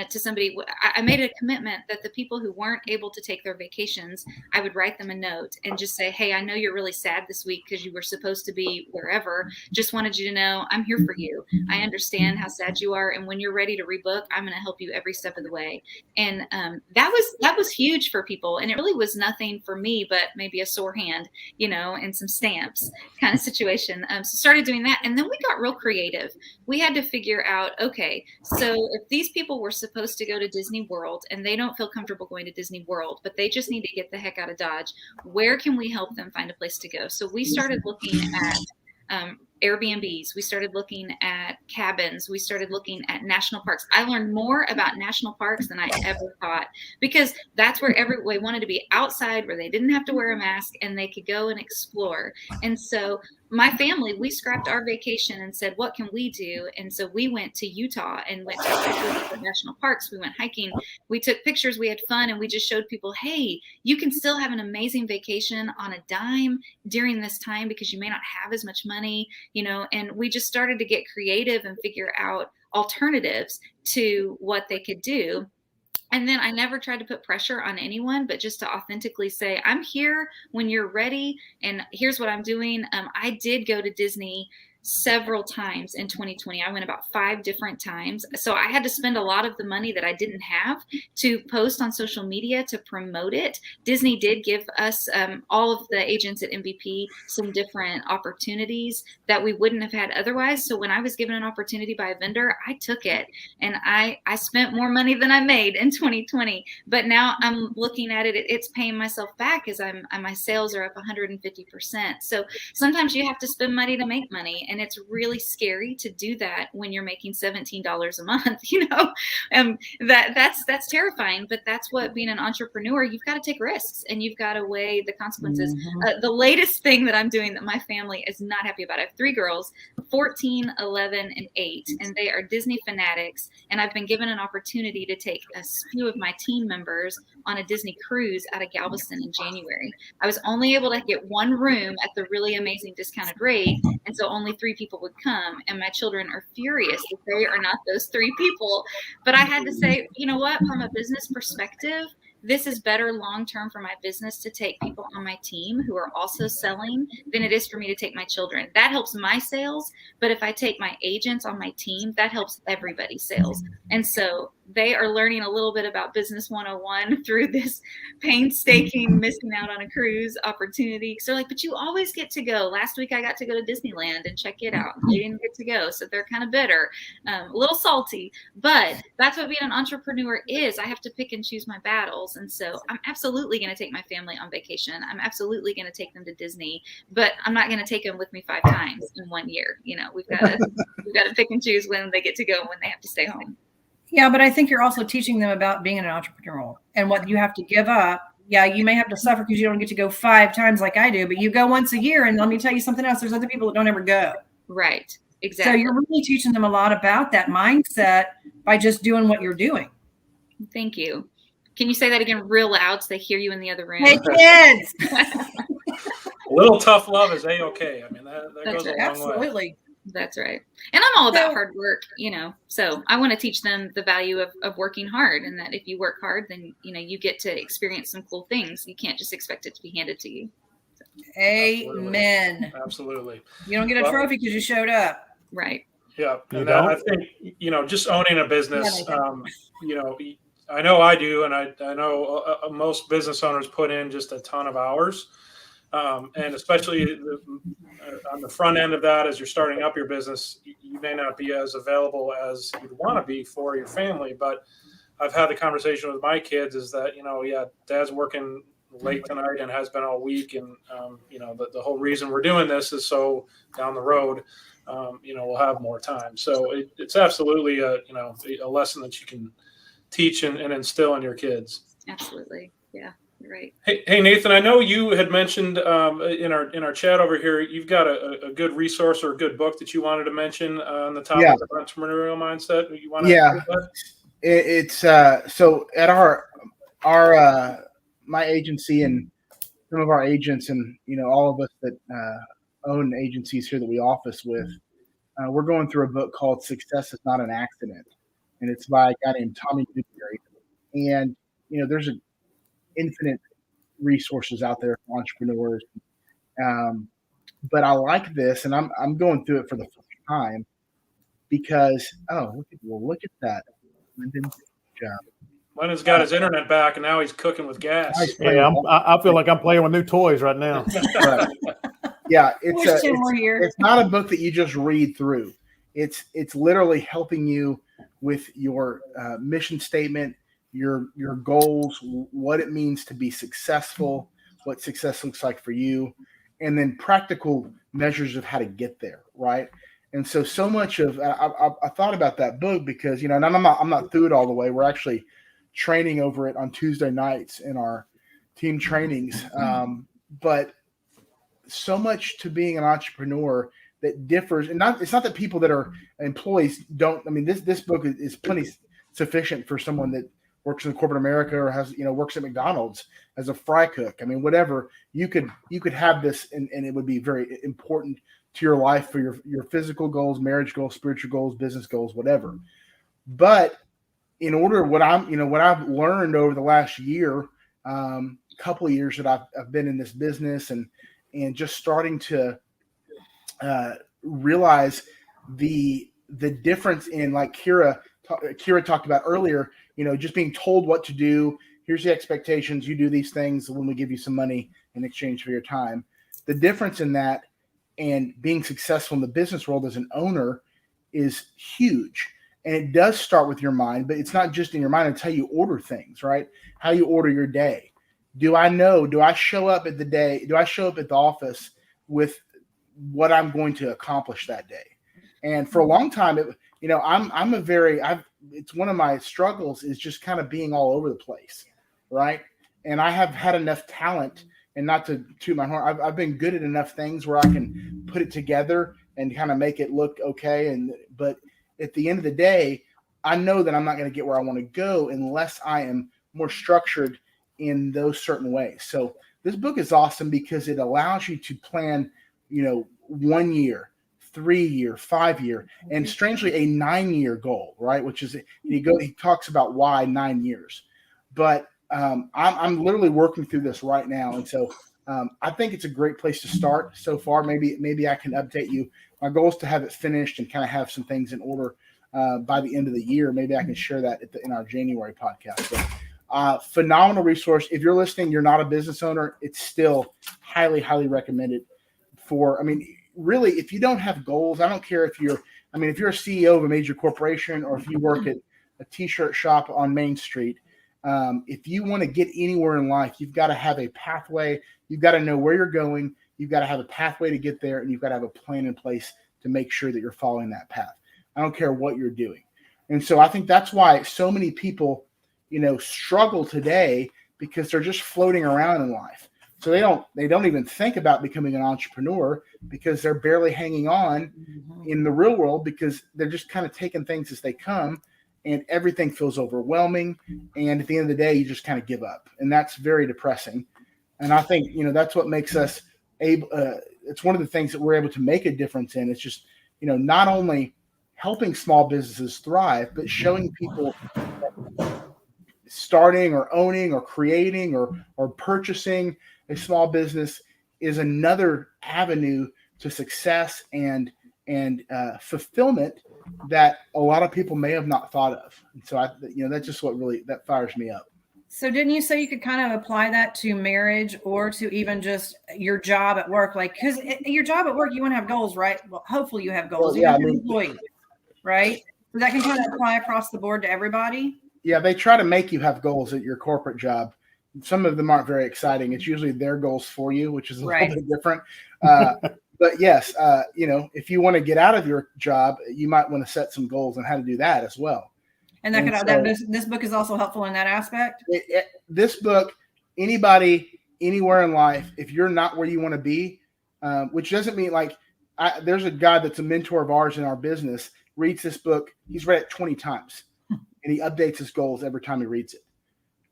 to somebody. I made a commitment that the people who weren't able to take their vacations, I would write them a note and just say, hey, I know you're really sad this week because you were supposed to be wherever. Just wanted you to know I'm here for you. I understand how sad you are. And when you're ready to rebook, I'm going to help you every step of the way. And that was huge for people. And it really was nothing for me, but maybe a sore hand, you know, and some stamps kind of situation. So started doing that. And then we got real creative. We had to figure out, okay, so if these people were supposed to go to Disney World and they don't feel comfortable going to Disney World, but they just need to get the heck out of Dodge, where can we help them find a place to go? So we started looking at Airbnbs. We started looking at cabins. We started looking at national parks. I learned more about national parks than I ever thought, because that's where everybody wanted to be, outside where they didn't have to wear a mask and they could go and explore. And so my family, we scrapped our vacation and said, what can we do? And so we went to Utah and went to national parks. We went hiking. We took pictures. We had fun. And we just showed people, hey, you can still have an amazing vacation on a dime during this time because you may not have as much money, you know. And we just started to get creative and figure out alternatives to what they could do. And then I never tried to put pressure on anyone, but just to authentically say, I'm here when you're ready. And here's what I'm doing. I did go to Disney several times in 2020. I went about 5 different times. So I had to spend a lot of the money that I didn't have to post on social media to promote it. Disney did give us, all of the agents at MVP, some different opportunities that we wouldn't have had otherwise. So when I was given an opportunity by a vendor, I took it, and I spent more money than I made in 2020. But now I'm looking at it, it's paying myself back as my sales are up 150%. So sometimes you have to spend money to make money. And it's really scary to do that when you're making $17 a month, you know. That's terrifying, but that's what being an entrepreneur, you've got to take risks and you've got to weigh the consequences. The latest thing that I'm doing that my family is not happy about, I have 3 girls, 14, 11, and 8, and they are Disney fanatics. And I've been given an opportunity to take a few of my team members on a Disney cruise out of Galveston in January. I was only able to get 1 room at the really amazing discounted rate, and so only 3 people would come, and my children are furious that they are not those 3 people. But I had to say, you know what, from a business perspective, this is better long-term for my business to take people on my team who are also selling than it is for me to take my children. That helps my sales. But if I take my agents on my team, that helps everybody's sales. And so they are learning a little bit about business 101 through this painstaking missing out on a cruise opportunity. So they're like, but you always get to go. Last week I got to go to Disneyland and check it out. They didn't get to go. So they're kind of bitter, a little salty, but that's what being an entrepreneur is. I have to pick and choose my battles. And so I'm absolutely going to take my family on vacation. I'm absolutely going to take them to Disney, but I'm not going to take them with me 5 times in 1 year. You know, we've got to pick and choose when they get to go and when they have to stay home. Yeah, but I think you're also teaching them about being an entrepreneur and what you have to give up. Yeah, you may have to suffer because you don't get to go 5 times like I do, but you go once a year. And let me tell you something else. There's other people that don't ever go. Right. Exactly. So you're really teaching them a lot about that mindset by just doing what you're doing. Thank you. Can you say that again real loud so they hear you in the other room? Hey, kids. A little tough love is A-okay. I mean, that goes right. a long Absolutely. way. That's right. And I'm all about hard work, you know, so I want to teach them the value of working hard, and that if you work hard, then, you know, you get to experience some cool things. You can't just expect it to be handed to you. So. Amen. Absolutely. You don't get a trophy because you showed up. Right. Yeah. And that, I think, you know, just owning a business, you know, I know I do. And I know most business owners put in just a ton of hours. And especially on the front end of that, as you're starting up your business, you may not be as available as you'd want to be for your family. But I've had the conversation with my kids is that, you know, yeah, dad's working late tonight and has been all week. And, the whole reason we're doing this is so down the road, we'll have more time. So it's absolutely a lesson that you can teach and instill in your kids. Absolutely. Yeah, you're right. Hey, Nathan, I know you had mentioned in our chat over here, you've got a good resource or a good book that you wanted to mention on the topic of entrepreneurial mindset. You want to it's so at our my agency and some of our agents and all of us that own agencies here that we office with, we're going through a book called Success is Not an Accident, and it's by a guy named Tommy Newberry. And there's an infinite resources out there for entrepreneurs, but I like this, and I'm going through it for the first time because look at that. Good job. Lyndon's got his internet back, and now he's cooking with gas. Yeah, I feel like I'm playing with new toys right now. Right. Yeah, it's not a book that you just read through. It's literally helping you with your mission statement, your goals, what it means to be successful, what success looks like for you, and then practical measures of how to get there, right? And so much of I thought about that book because and I'm not through it all the way. We're actually training over it on Tuesday nights in our team trainings, but so much to being an entrepreneur that differs, and it's not that people that are employees don't. I mean, this book is plenty sufficient for someone that works in corporate America or has works at McDonald's as a fry cook. I mean, whatever, you could have this, and it would be very important to your life for your physical goals, marriage goals, spiritual goals, business goals, whatever. But in order, what I've learned over the last year, couple of years that I've been in this business and just starting to realize the difference in, like Kira talked about earlier, just being told what to do. Here's the expectations. You do these things when we give you some money in exchange for your time. The difference in that and being successful in the business world as an owner is huge. And it does start with your mind, but it's not just in your mind. It's how you order things, right? How you order your day. Do I show up at the office with what I'm going to accomplish that day? And for a long time, it's one of my struggles is just kind of being all over the place, right? And I have had enough talent, and not to toot my horn, I've been good at enough things where I can put it together and kind of make it look okay. But at the end of the day, I know that I'm not going to get where I want to go unless I am more structured in those certain ways. So this book is awesome because it allows you to plan, 1 year, 3 year, 5 year, and strangely a 9-year goal, right? Which is he talks about why 9 years, but I'm literally working through this right now. And so I think it's a great place to start so far. Maybe I can update you. My goal is to have it finished and kind of have some things in order by the end of the year. Maybe I can share that in our January podcast. But, phenomenal resource. If you're listening, you're not a business owner, it's still highly, highly recommended really, if you don't have goals, I don't care if you're a CEO of a major corporation or if you work at a t-shirt shop on Main Street. If you want to get anywhere in life, you've got to have a pathway. You've got to know where you're going. You've got to have a pathway to get there, and you've got to have a plan in place to make sure that you're following that path. I don't care what you're doing. And so I think that's why so many people, struggle today, because they're just floating around in life. So they don't even think about becoming an entrepreneur because they're barely hanging on in the real world because they're just kind of taking things as they come, and everything feels overwhelming. And at the end of the day, you just kind of give up, and that's very depressing. And I think, that's what makes us able. It's one of the things that we're able to make a difference in. It's just, not only helping small businesses thrive, but showing people starting or owning or creating or purchasing a small business is another avenue to success and fulfillment that a lot of people may have not thought of. And so that's just what really that fires me up. So didn't you say you could kind of apply that to marriage or to even just your job at work? Like, because your job at work, you want to have goals, right? Well, hopefully you have goals. Well, yeah, you're an employee, right? So that can kind of apply across the board to everybody. Yeah, they try to make you have goals at your corporate job. some of them aren't very exciting. It's usually their goals for you, which is a Right. little bit different. But yes, if you want to get out of your job, you might want to set some goals on how to do that as well. And this book is also helpful in that aspect. This book, anybody, anywhere in life, if you're not where you want to be, which doesn't mean there's a guy that's a mentor of ours in our business, reads this book. He's read it 20 times and he updates his goals every time he reads it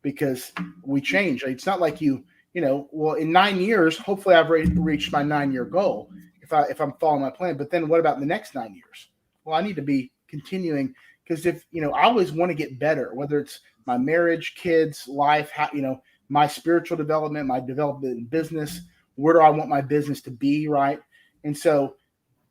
because we change. It's not like in 9 years, hopefully I've reached my 9-year goal if I'm following my plan. But then what about the next 9 years? Well, I need to be continuing because I always want to get better, whether it's my marriage, kids, life, my spiritual development, my development in business. Where do I want my business to be? Right. And so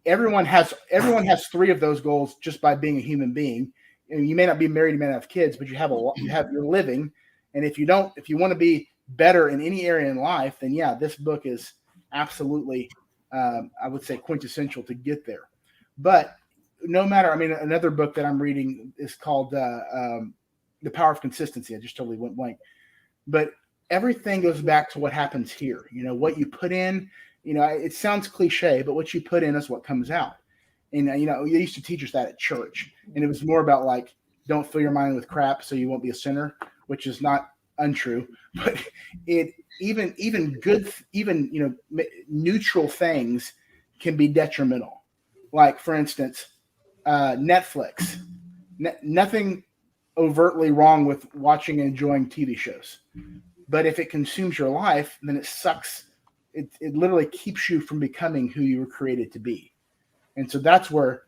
everyone has 3 of those goals just by being a human being. And you may not be married, you may not have kids, but you're living. And if you want to be better in any area in life, then yeah, this book is absolutely, I would say, quintessential to get there. But no matter, another book that I'm reading is called The Power of Consistency. I just totally went blank. But everything goes back to what happens here. What you put in, it sounds cliche, but what you put in is what comes out. And, you used to teach us that at church. And it was more about don't fill your mind with crap so you won't be a sinner, which is not untrue. But neutral things can be detrimental. Like, for instance, Netflix. Nothing overtly wrong with watching and enjoying TV shows. But if it consumes your life, then it sucks. It literally keeps you from becoming who you were created to be. And so that's where,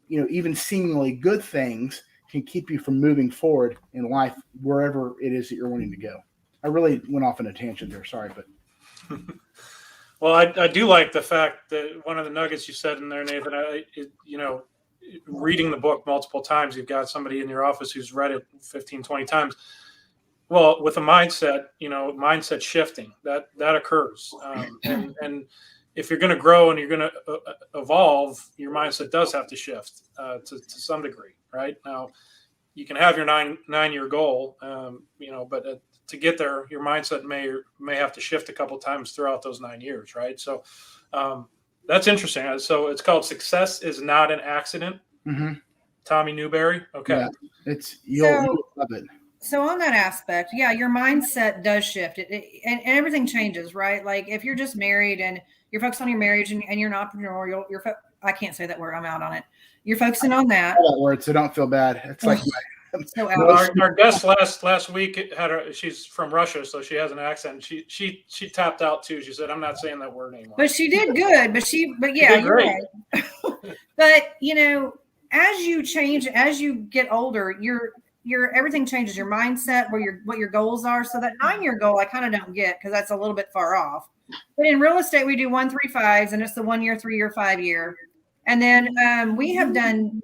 even seemingly good things can keep you from moving forward in life, wherever it is that you're wanting to go. I really went off on a tangent there. Sorry, but. Well, I do like the fact that one of the nuggets you said in there, Nathan, reading the book multiple times, you've got somebody in your office who's read it 15, 20 times. Well, with a mindset shifting, that occurs. And if you're going to grow and you're going to evolve, your mindset does have to shift to some degree, right? Now, you can have your nine-year goal, but to get there, your mindset may have to shift a couple times throughout those 9 years, right? So that's interesting. So it's called Success is Not an Accident. Mm-hmm. Tommy Newberry. Okay. Yeah, you'll love it. So on that aspect, yeah, your mindset does shift and everything changes, right? Like if you're just married and you're focused on your marriage and you're an entrepreneur, I can't say that word. I'm out on it. You're focusing on that. That word, so don't feel bad. It's like so our guest last week she's from Russia, so she has an accent. She tapped out too. She said, "I'm not saying that word anymore." But she did good. But yeah, you're right. But as you change, as you get older, your everything changes. Your mindset, what your goals are. So that 9-year goal, I kind of don't get because that's a little bit far off. But in real estate, we do 1, 3, 5s, and it's the 1 year, 3 year, 5 year. And then we have done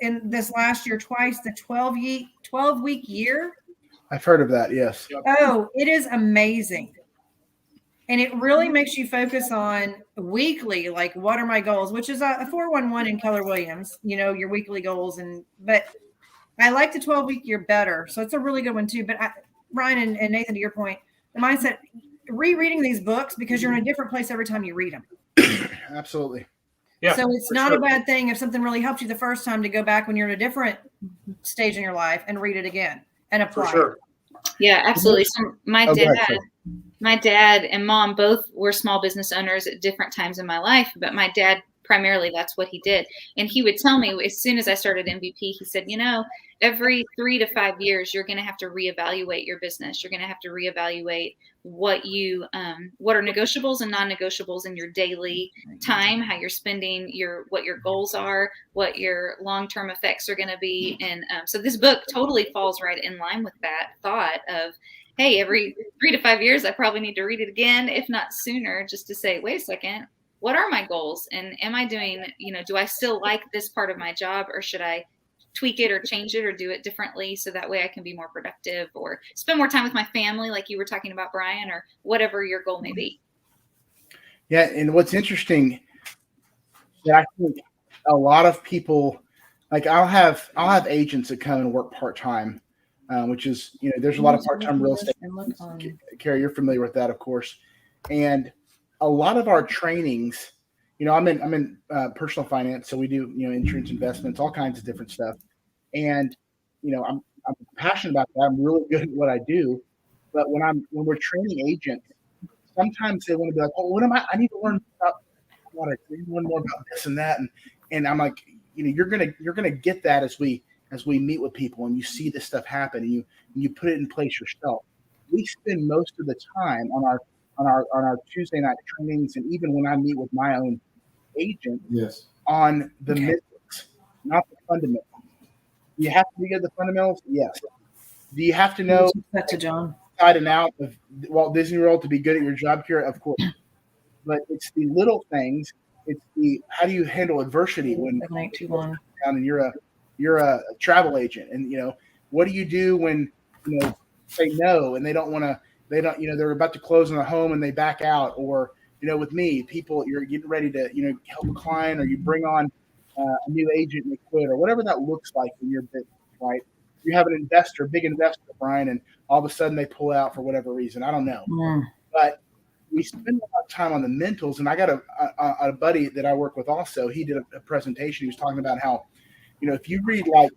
in this last year twice the 12-week year. I've heard of that. Yes. Oh, it is amazing. And it really makes you focus on weekly, like what are my goals, which is a 411 in Keller Williams, your weekly goals. But I like the 12-week year better. So it's a really good one too. But Ryan and Nathan, to your point, the mindset, rereading these books because you're in a different place every time you read them. Absolutely. Yeah. So it's not a bad thing if something really helped you the first time to go back when you're in a different stage in your life and read it again and apply. For sure. Yeah, absolutely. So my dad and mom both were small business owners at different times in my life, but my dad primarily, that's what he did. And he would tell me as soon as I started MVP, he said, every 3 to 5 years, you're going to have to reevaluate your business. You're going to have to reevaluate what are negotiables and non-negotiables in your daily time, how you're spending what your goals are, what your long-term effects are going to be. And so this book totally falls right in line with that thought of, hey, every 3 to 5 years, I probably need to read it again, if not sooner, just to say, wait a second, what are my goals? And am I doing, do I still like this part of my job, or should I tweak it or change it or do it differently so that way I can be more productive or spend more time with my family, like you were talking about, Brian, or whatever your goal may be. Yeah. And what's interesting that I think a lot of people, like I'll have agents that come and work part-time which is, there's a lot of part-time real estate. Carrie, you're familiar with that, of course. And a lot of our trainings, I'm in personal finance, so we do, insurance, investments, all kinds of different stuff. And, I'm passionate about that. I'm really good at what I do. But when we're training agents, sometimes they want to be like, "Oh, what am I? I need to learn about products. I need to learn more about this and that." And I'm like, you're gonna get that as we meet with people and you see this stuff happen and you put it in place yourself. We spend most of the time on our Tuesday night trainings, and even when I meet with my own agent, on the mystics, not the fundamentals. Do you have to be good at the fundamentals? Yes. Do you have to know to John inside and out of Walt Disney World to be good at your job here? Of course. But it's the little things. It's the how do you handle adversity when 7821 and you're a travel agent, and what do you do when say no and they're about to close on a home and they back out, or with me, people, you're getting ready to help a client, or you bring on a new agent and they quit, or whatever that looks like in your business, right? You have an big investor, Brian, and all of a sudden they pull out for whatever reason. I don't know. But we spend a lot of time on the mentals. And I got a buddy that I work with also. He did a presentation. He was talking about how, if you read like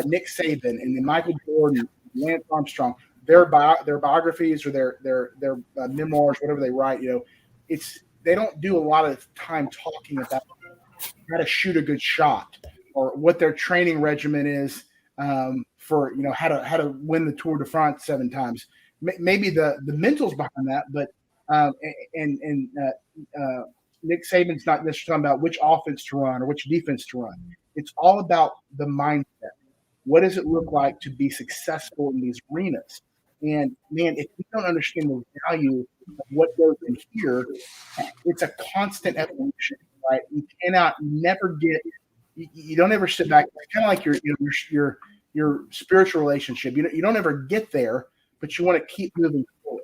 Nick Saban and then Michael Jordan, Lance Armstrong, their biographies or their memoirs, whatever they write, they don't do a lot of time talking about how to shoot a good shot or what their training regimen is for how to win the Tour de France 7 times. Maybe the mentals behind that, but Nick Saban's not necessarily talking about which offense to run or which defense to run. It's all about the mindset. What does it look like to be successful in these arenas? And man, if you don't understand the value of what goes in here, it's a constant evolution, right? You cannot never get. You don't ever sit back. It's kind of like your spiritual relationship. You don't ever get there, but you want to keep moving forward.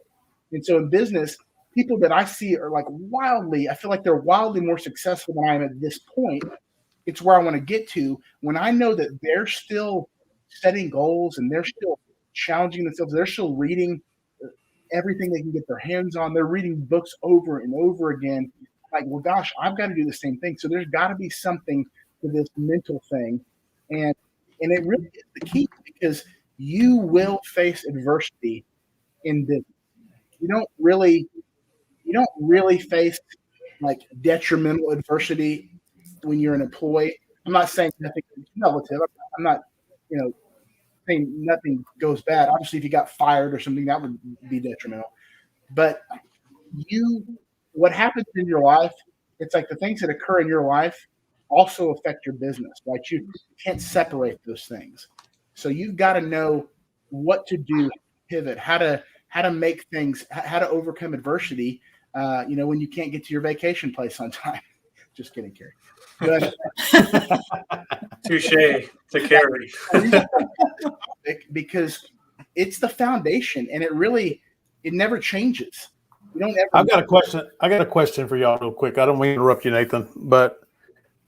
And so in business, people that I see are like I feel like they're wildly more successful than I am at this point. It's where I want to get to when I know that they're still setting goals and they're still challenging themselves. They're still reading everything they can get their hands on. They're reading books over and over again. Like, well, gosh, I've got to do the same thing. So there's got to be something to this mental thing. And it really is the key, because you will face adversity in business. You don't really face like detrimental adversity when you're an employee. I'm not saying nothing is relative. I'm not, saying nothing goes bad. Obviously, if you got fired or something, that would be detrimental. But what happens in your life, it's like the things that occur in your life also affect your business, right? You can't separate those things. So you've got to know what to do, pivot, how to make things, how to overcome adversity, when you can't get to your vacation place on time. Just kidding, Carrie. Touche to Carrie. Because it's the foundation, and it never changes. You don't ever. I got a question for y'all real quick. I don't want to interrupt you, Nathan, but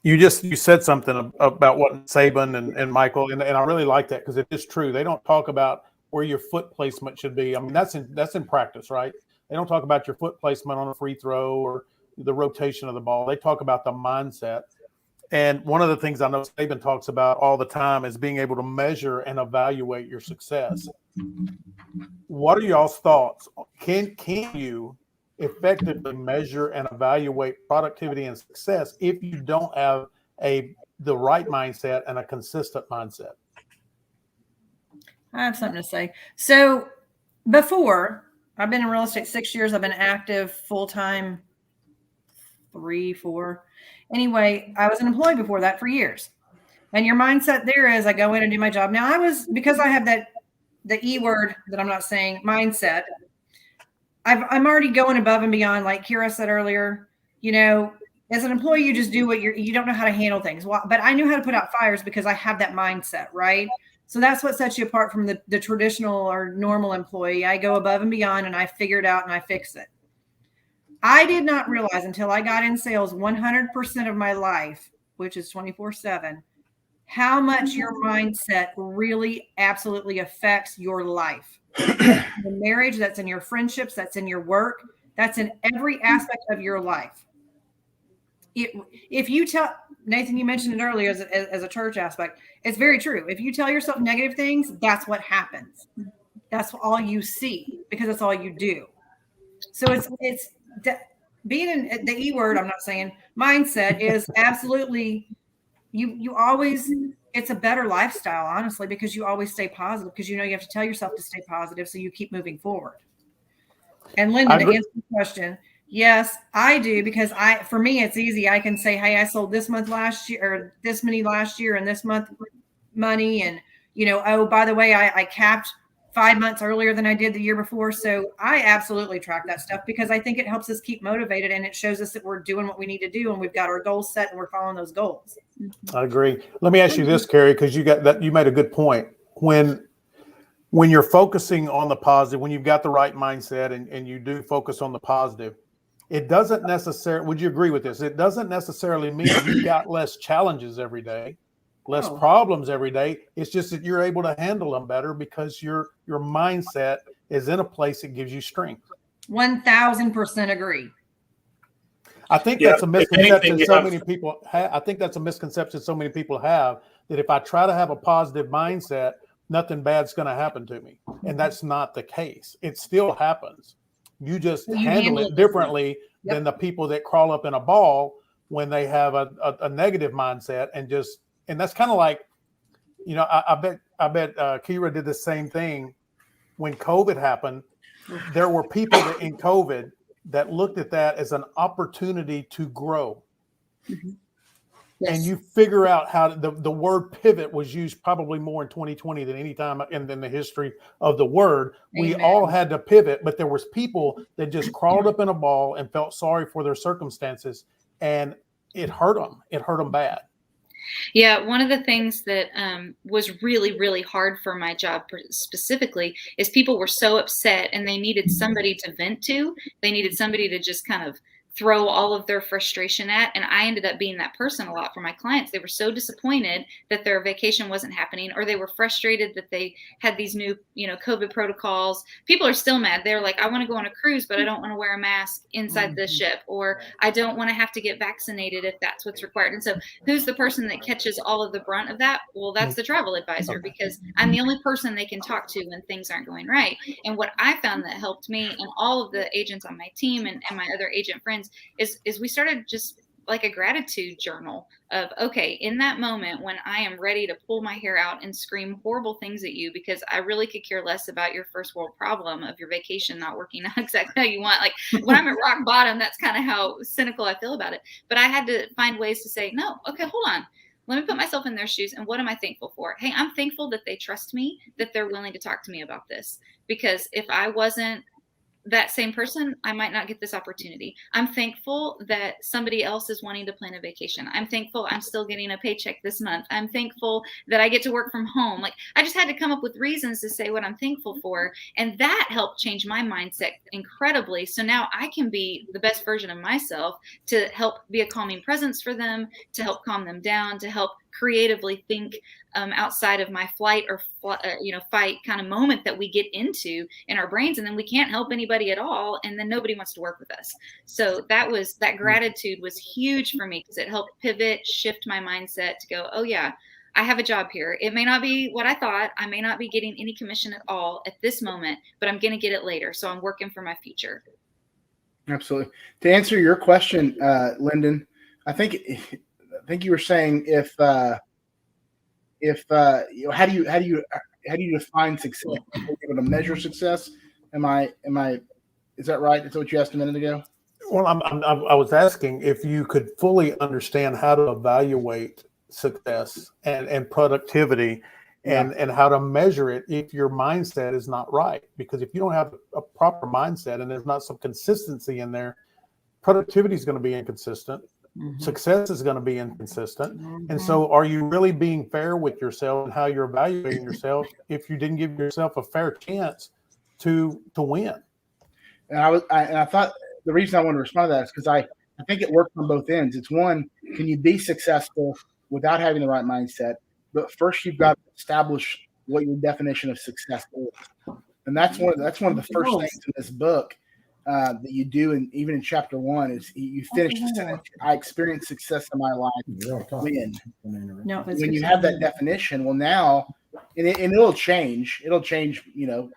you said something about what Saban and Michael, and I really like that, because it is true. They don't talk about where your foot placement should be. I mean, that's in practice, right? They don't talk about your foot placement on a free throw or the rotation of the ball. They talk about the mindset. And one of the things I know Saban talks about all the time is being able to measure and evaluate your success. What are y'all's thoughts? Can you effectively measure and evaluate productivity and success if you don't have the right mindset and a consistent mindset? I have something to say. So before, I've been in real estate 6 years. I've been active full-time 3, 4. Anyway, I was an employee before that for years. And your mindset there is I go in and do my job. Now because I have the E word that I'm not saying, mindset, I'm already going above and beyond. Like Kira said earlier, as an employee, you just do what you don't know how to handle things. But I knew how to put out fires because I have that mindset, right? So that's what sets you apart from the traditional or normal employee. I go above and beyond and I figure it out and I fix it. I did not realize until I got in sales 100% of my life, which is 24/7, how much your mindset really absolutely affects your life. That's in your marriage, that's in your friendships, that's in your work, that's in every aspect of your life. If you tell Nathan, you mentioned it earlier as a church aspect, it's very true. If you tell yourself negative things, that's what happens. That's all you see because that's all you do. So it's being in the E word. I'm not saying mindset is absolutely you always. It's a better lifestyle, honestly, because you always stay positive because you have to tell yourself to stay positive, so you keep moving forward. And Linda, to answer the question, yes, I do, because for me it's easy. I can say, hey, I sold this month last year, or this many last year, and this month money, and oh, by the way, I capped 5 months earlier than I did the year before. So I absolutely track that stuff because I think it helps us keep motivated, and it shows us that we're doing what we need to do, and we've got our goals set, and we're following those goals. I agree. Let me ask you this, Carrie, because you made a good point. When you're focusing on the positive, when you've got the right mindset and you do focus on the positive, it doesn't necessarily, would you agree with this? It doesn't necessarily mean you've got less challenges every day, less problems every day. It's just that you're able to handle them better because your mindset is in a place that gives you strength. 1000% agree. I think that's a misconception many people have. I think that's a misconception so many people have, that if I try to have a positive mindset, nothing bad's going to happen to me. And that's not the case. It still happens. You just handle it differently than the people that crawl up in a ball when they have a negative mindset and that's kind of like, I bet Kira did the same thing when COVID happened. There were people that in COVID that looked at that as an opportunity to grow. Mm-hmm. Yes. And you figure out how the word pivot was used probably more in 2020 than any time in the history of the word. Amen. We all had to pivot, but there was people that just crawled up in a ball and felt sorry for their circumstances, and it hurt them. It hurt them bad. Yeah, one of the things that was really, really hard for my job specifically is people were so upset and they needed somebody to vent to. They needed somebody to just kind of throw all of their frustration at. And I ended up being that person a lot for my clients. They were so disappointed that their vacation wasn't happening, or they were frustrated that they had these new, COVID protocols. People are still mad. They're like, I want to go on a cruise, but I don't want to wear a mask inside the ship, or I don't want to have to get vaccinated if that's what's required. And so who's the person that catches all of the brunt of that? Well, that's the travel advisor, because I'm the only person they can talk to when things aren't going right. And what I found that helped me and all of the agents on my team and my other agent friends is we started just like a gratitude journal of, okay, in that moment when I am ready to pull my hair out and scream horrible things at you because I really could care less about your first world problem of your vacation not working out exactly how you want. Like when I'm at rock bottom, that's kind of how cynical I feel about it. But I had to find ways to say, no, okay, hold on. Let me put myself in their shoes. And what am I thankful for? Hey, I'm thankful that they trust me, that they're willing to talk to me about this. Because if I wasn't that same person, I might not get this opportunity. I'm thankful that somebody else is wanting to plan a vacation. I'm thankful I'm still getting a paycheck this month. I'm thankful that I get to work from home. Like I just had to come up with reasons to say what I'm thankful for. And that helped change my mindset incredibly. So now I can be the best version of myself to help be a calming presence for them, to help calm them down, to help creatively think outside of my flight or fight kind of moment that we get into in our brains, and then we can't help anybody at all, and then nobody wants to work with us. So that gratitude was huge for me because it helped pivot, shift my mindset to go, oh yeah, I have a job here. It may not be what I thought. I may not be getting any commission at all at this moment, but I'm going to get it later. So I'm working for my future. Absolutely. To answer your question, Lyndon, I think you were saying how do you define success? Are you able to measure success? Is that right? Is that what you asked a minute ago? Well, I was asking if you could fully understand how to evaluate success and productivity and how to measure it if your mindset is not right. Because if you don't have a proper mindset and there's not some consistency in there, productivity is going to be inconsistent. Mm-hmm. Success is going to be inconsistent. Mm-hmm. And so are you really being fair with yourself and how you're evaluating yourself if you didn't give yourself a fair chance to win? And I thought the reason I wanted to respond to that is because I think it works on both ends. It's one, can you be successful without having the right mindset? but first you've got to establish what your definition of success is. And that's one of the first things in this book that you do, and even in chapter 1 is you finish the sentence, I experienced success in my life when. No, When you have that definition, well now, and it'll change. It'll change,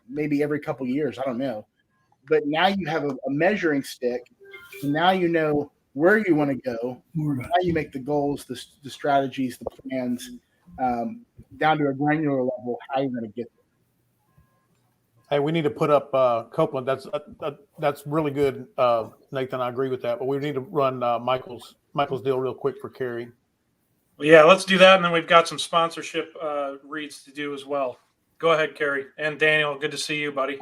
maybe every couple of years. I don't know. But now you have a measuring stick, and now you know where you want to go. Now you make the goals, the strategies, the plans, down to a granular level, how you're going to get there. Hey, we need to put up Copeland. That's really good, Nathan. I agree with that. But we need to run Michael's deal real quick for Carrie. Well, yeah, let's do that, and then we've got some sponsorship reads to do as well. Go ahead, Carrie. And Daniel, good to see you, buddy.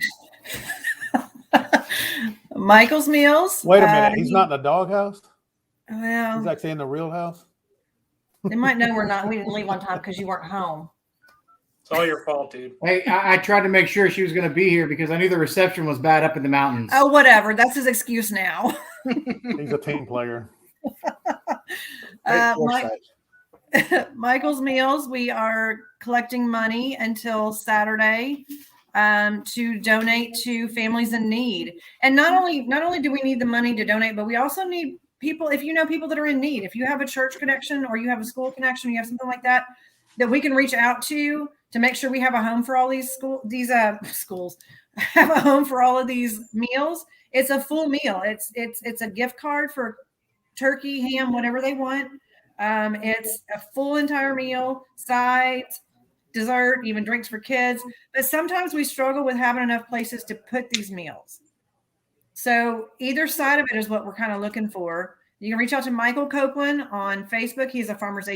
Michael's Meals. Wait a minute. He's not in the doghouse? Well, He's actually in the real house? they might know we didn't leave on time because you weren't home. It's all your fault, dude. Hey, I tried to make sure she was going to be here because I knew the reception was bad up in the mountains. Oh, whatever. That's his excuse now. He's a team player. Michael's Meals. We are collecting money until Saturday to donate to families in need. And not only do we need the money to donate, but we also need people. If you know people that are in need, if you have a church connection or you have a school connection, you have something like that we can reach out to make sure we have a home for all these schools, have a home for all of these meals. It's a full meal. It's a gift card for turkey, ham, whatever they want. It's a full entire meal, sides, dessert, even drinks for kids. But sometimes we struggle with having enough places to put these meals. So either side of it is what we're kind of looking for. You can reach out to Michael Copeland on Facebook. He's a farmer's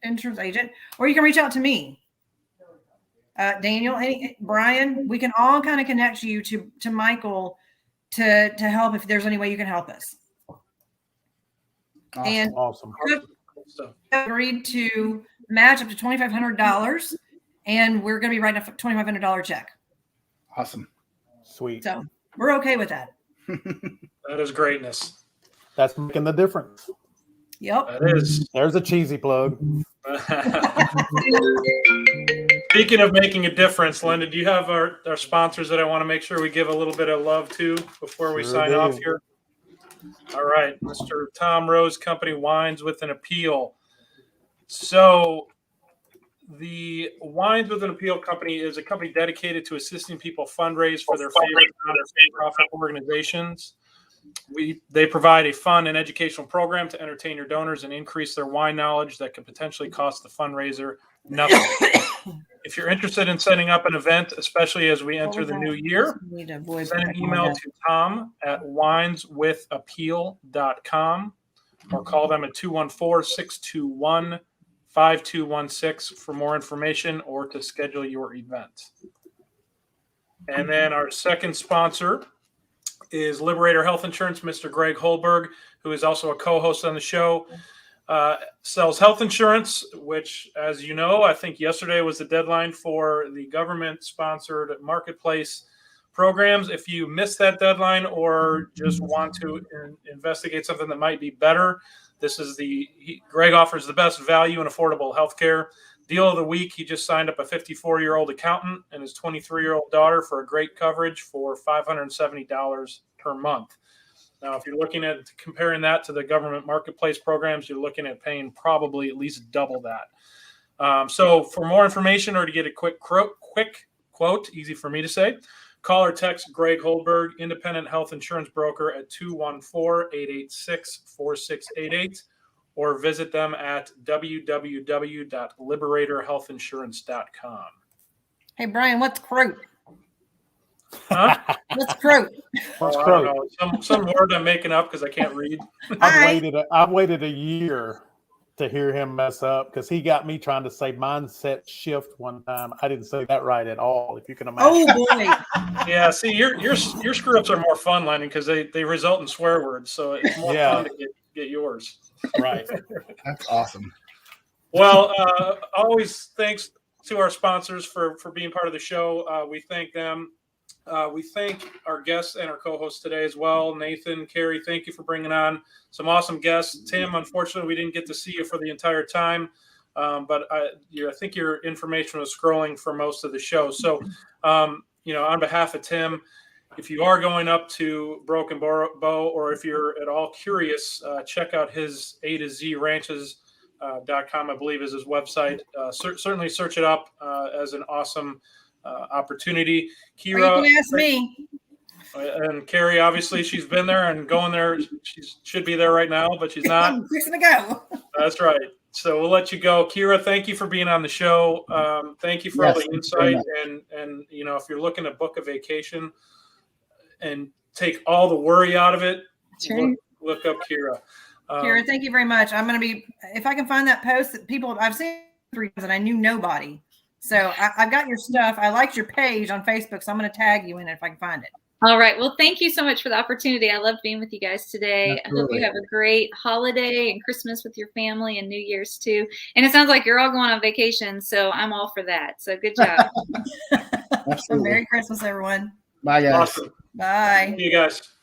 insurance agent, or you can reach out to me, Daniel, Brian. We can all kind of connect you to Michael to help if there's any way you can help us. Awesome. And Awesome. agreed to match up to $2,500, and we're going to be writing a $2,500 check. Awesome. Sweet. So we're okay with that. That is greatness. That's making the difference. Yep. That is. There's a cheesy plug. Speaking of making a difference, Linda, do you have our sponsors that I want to make sure we give a little bit of love to before we sign off here? All right, Mr. Tom Rose Company, Wines with an Appeal. So the Wines with an Appeal company is a company dedicated to assisting people fundraise for their favorite nonprofit organizations. They provide a fun and educational program to entertain your donors and increase their wine knowledge that could potentially cost the fundraiser nothing. If you're interested in setting up an event, especially as we enter the new year, send an email to tom@wineswithappeal.com or call them at 214-621-5216 for more information or to schedule your event. And then our second sponsor is Liberator Health Insurance. Mr. Greg Holberg, who is also a co-host on the show, sells health insurance, which, as you know, I think yesterday was the deadline for the government-sponsored marketplace programs. If you missed that deadline or just want to investigate something that might be better, Greg offers the best value and affordable health care. Deal of the week, he just signed up a 54-year-old accountant and his 23-year-old daughter for a great coverage for $570 per month. Now, if you're looking at comparing that to the government marketplace programs, you're looking at paying probably at least double that. So for more information or to get a quick quote, easy for me to say, call or text Greg Holberg, independent health insurance broker at 214-886-4688. Or visit them at www.liberatorhealthinsurance.com. Hey, Brian, what's croak? Huh? What's croak? What's I croak? don't know. Some word I'm making up because I can't read. I've waited a year to hear him mess up because he got me trying to say mindset shift one time. I didn't say that right at all, if you can imagine. Oh boy. Yeah, see, your screw ups are more fun, Landon, because they result in swear words. So it's more fun to get yours. Right. That's awesome. Well, always thanks to our sponsors for being part of the show. We thank them. We thank our guests and our co-hosts today as well. Nathan, Carrie, thank you for bringing on some awesome guests. Tim, unfortunately, we didn't get to see you for the entire time, but I think your information was scrolling for most of the show. So, on behalf of Tim, if you are going up to Broken Bow, or if you're at all curious, check out his A to Z ranches.com, I believe is his website. Certainly search it up as an awesome opportunity. Kira, or you can ask me. And Carrie, obviously, she's been there and going there. She should be there right now, but she's not. I'm fixing to go. That's right. So we'll let you go. Kira, thank you for being on the show. Thank you for all the insight. And if you're looking to book a vacation and take all the worry out of it, look up Kira. Kira, thank you very much. I'm going to be, if I can find that post that people, I've seen 3 times and I knew nobody. So I've got your stuff. I liked your page on Facebook, so I'm going to tag you in it if I can find it. All right. Well, thank you so much for the opportunity. I loved being with you guys today. Absolutely. I hope you have a great holiday and Christmas with your family and New Year's too. And it sounds like you're all going on vacation, so I'm all for that. So good job. Merry Christmas, everyone. Bye, guys. Awesome. Bye. See you guys.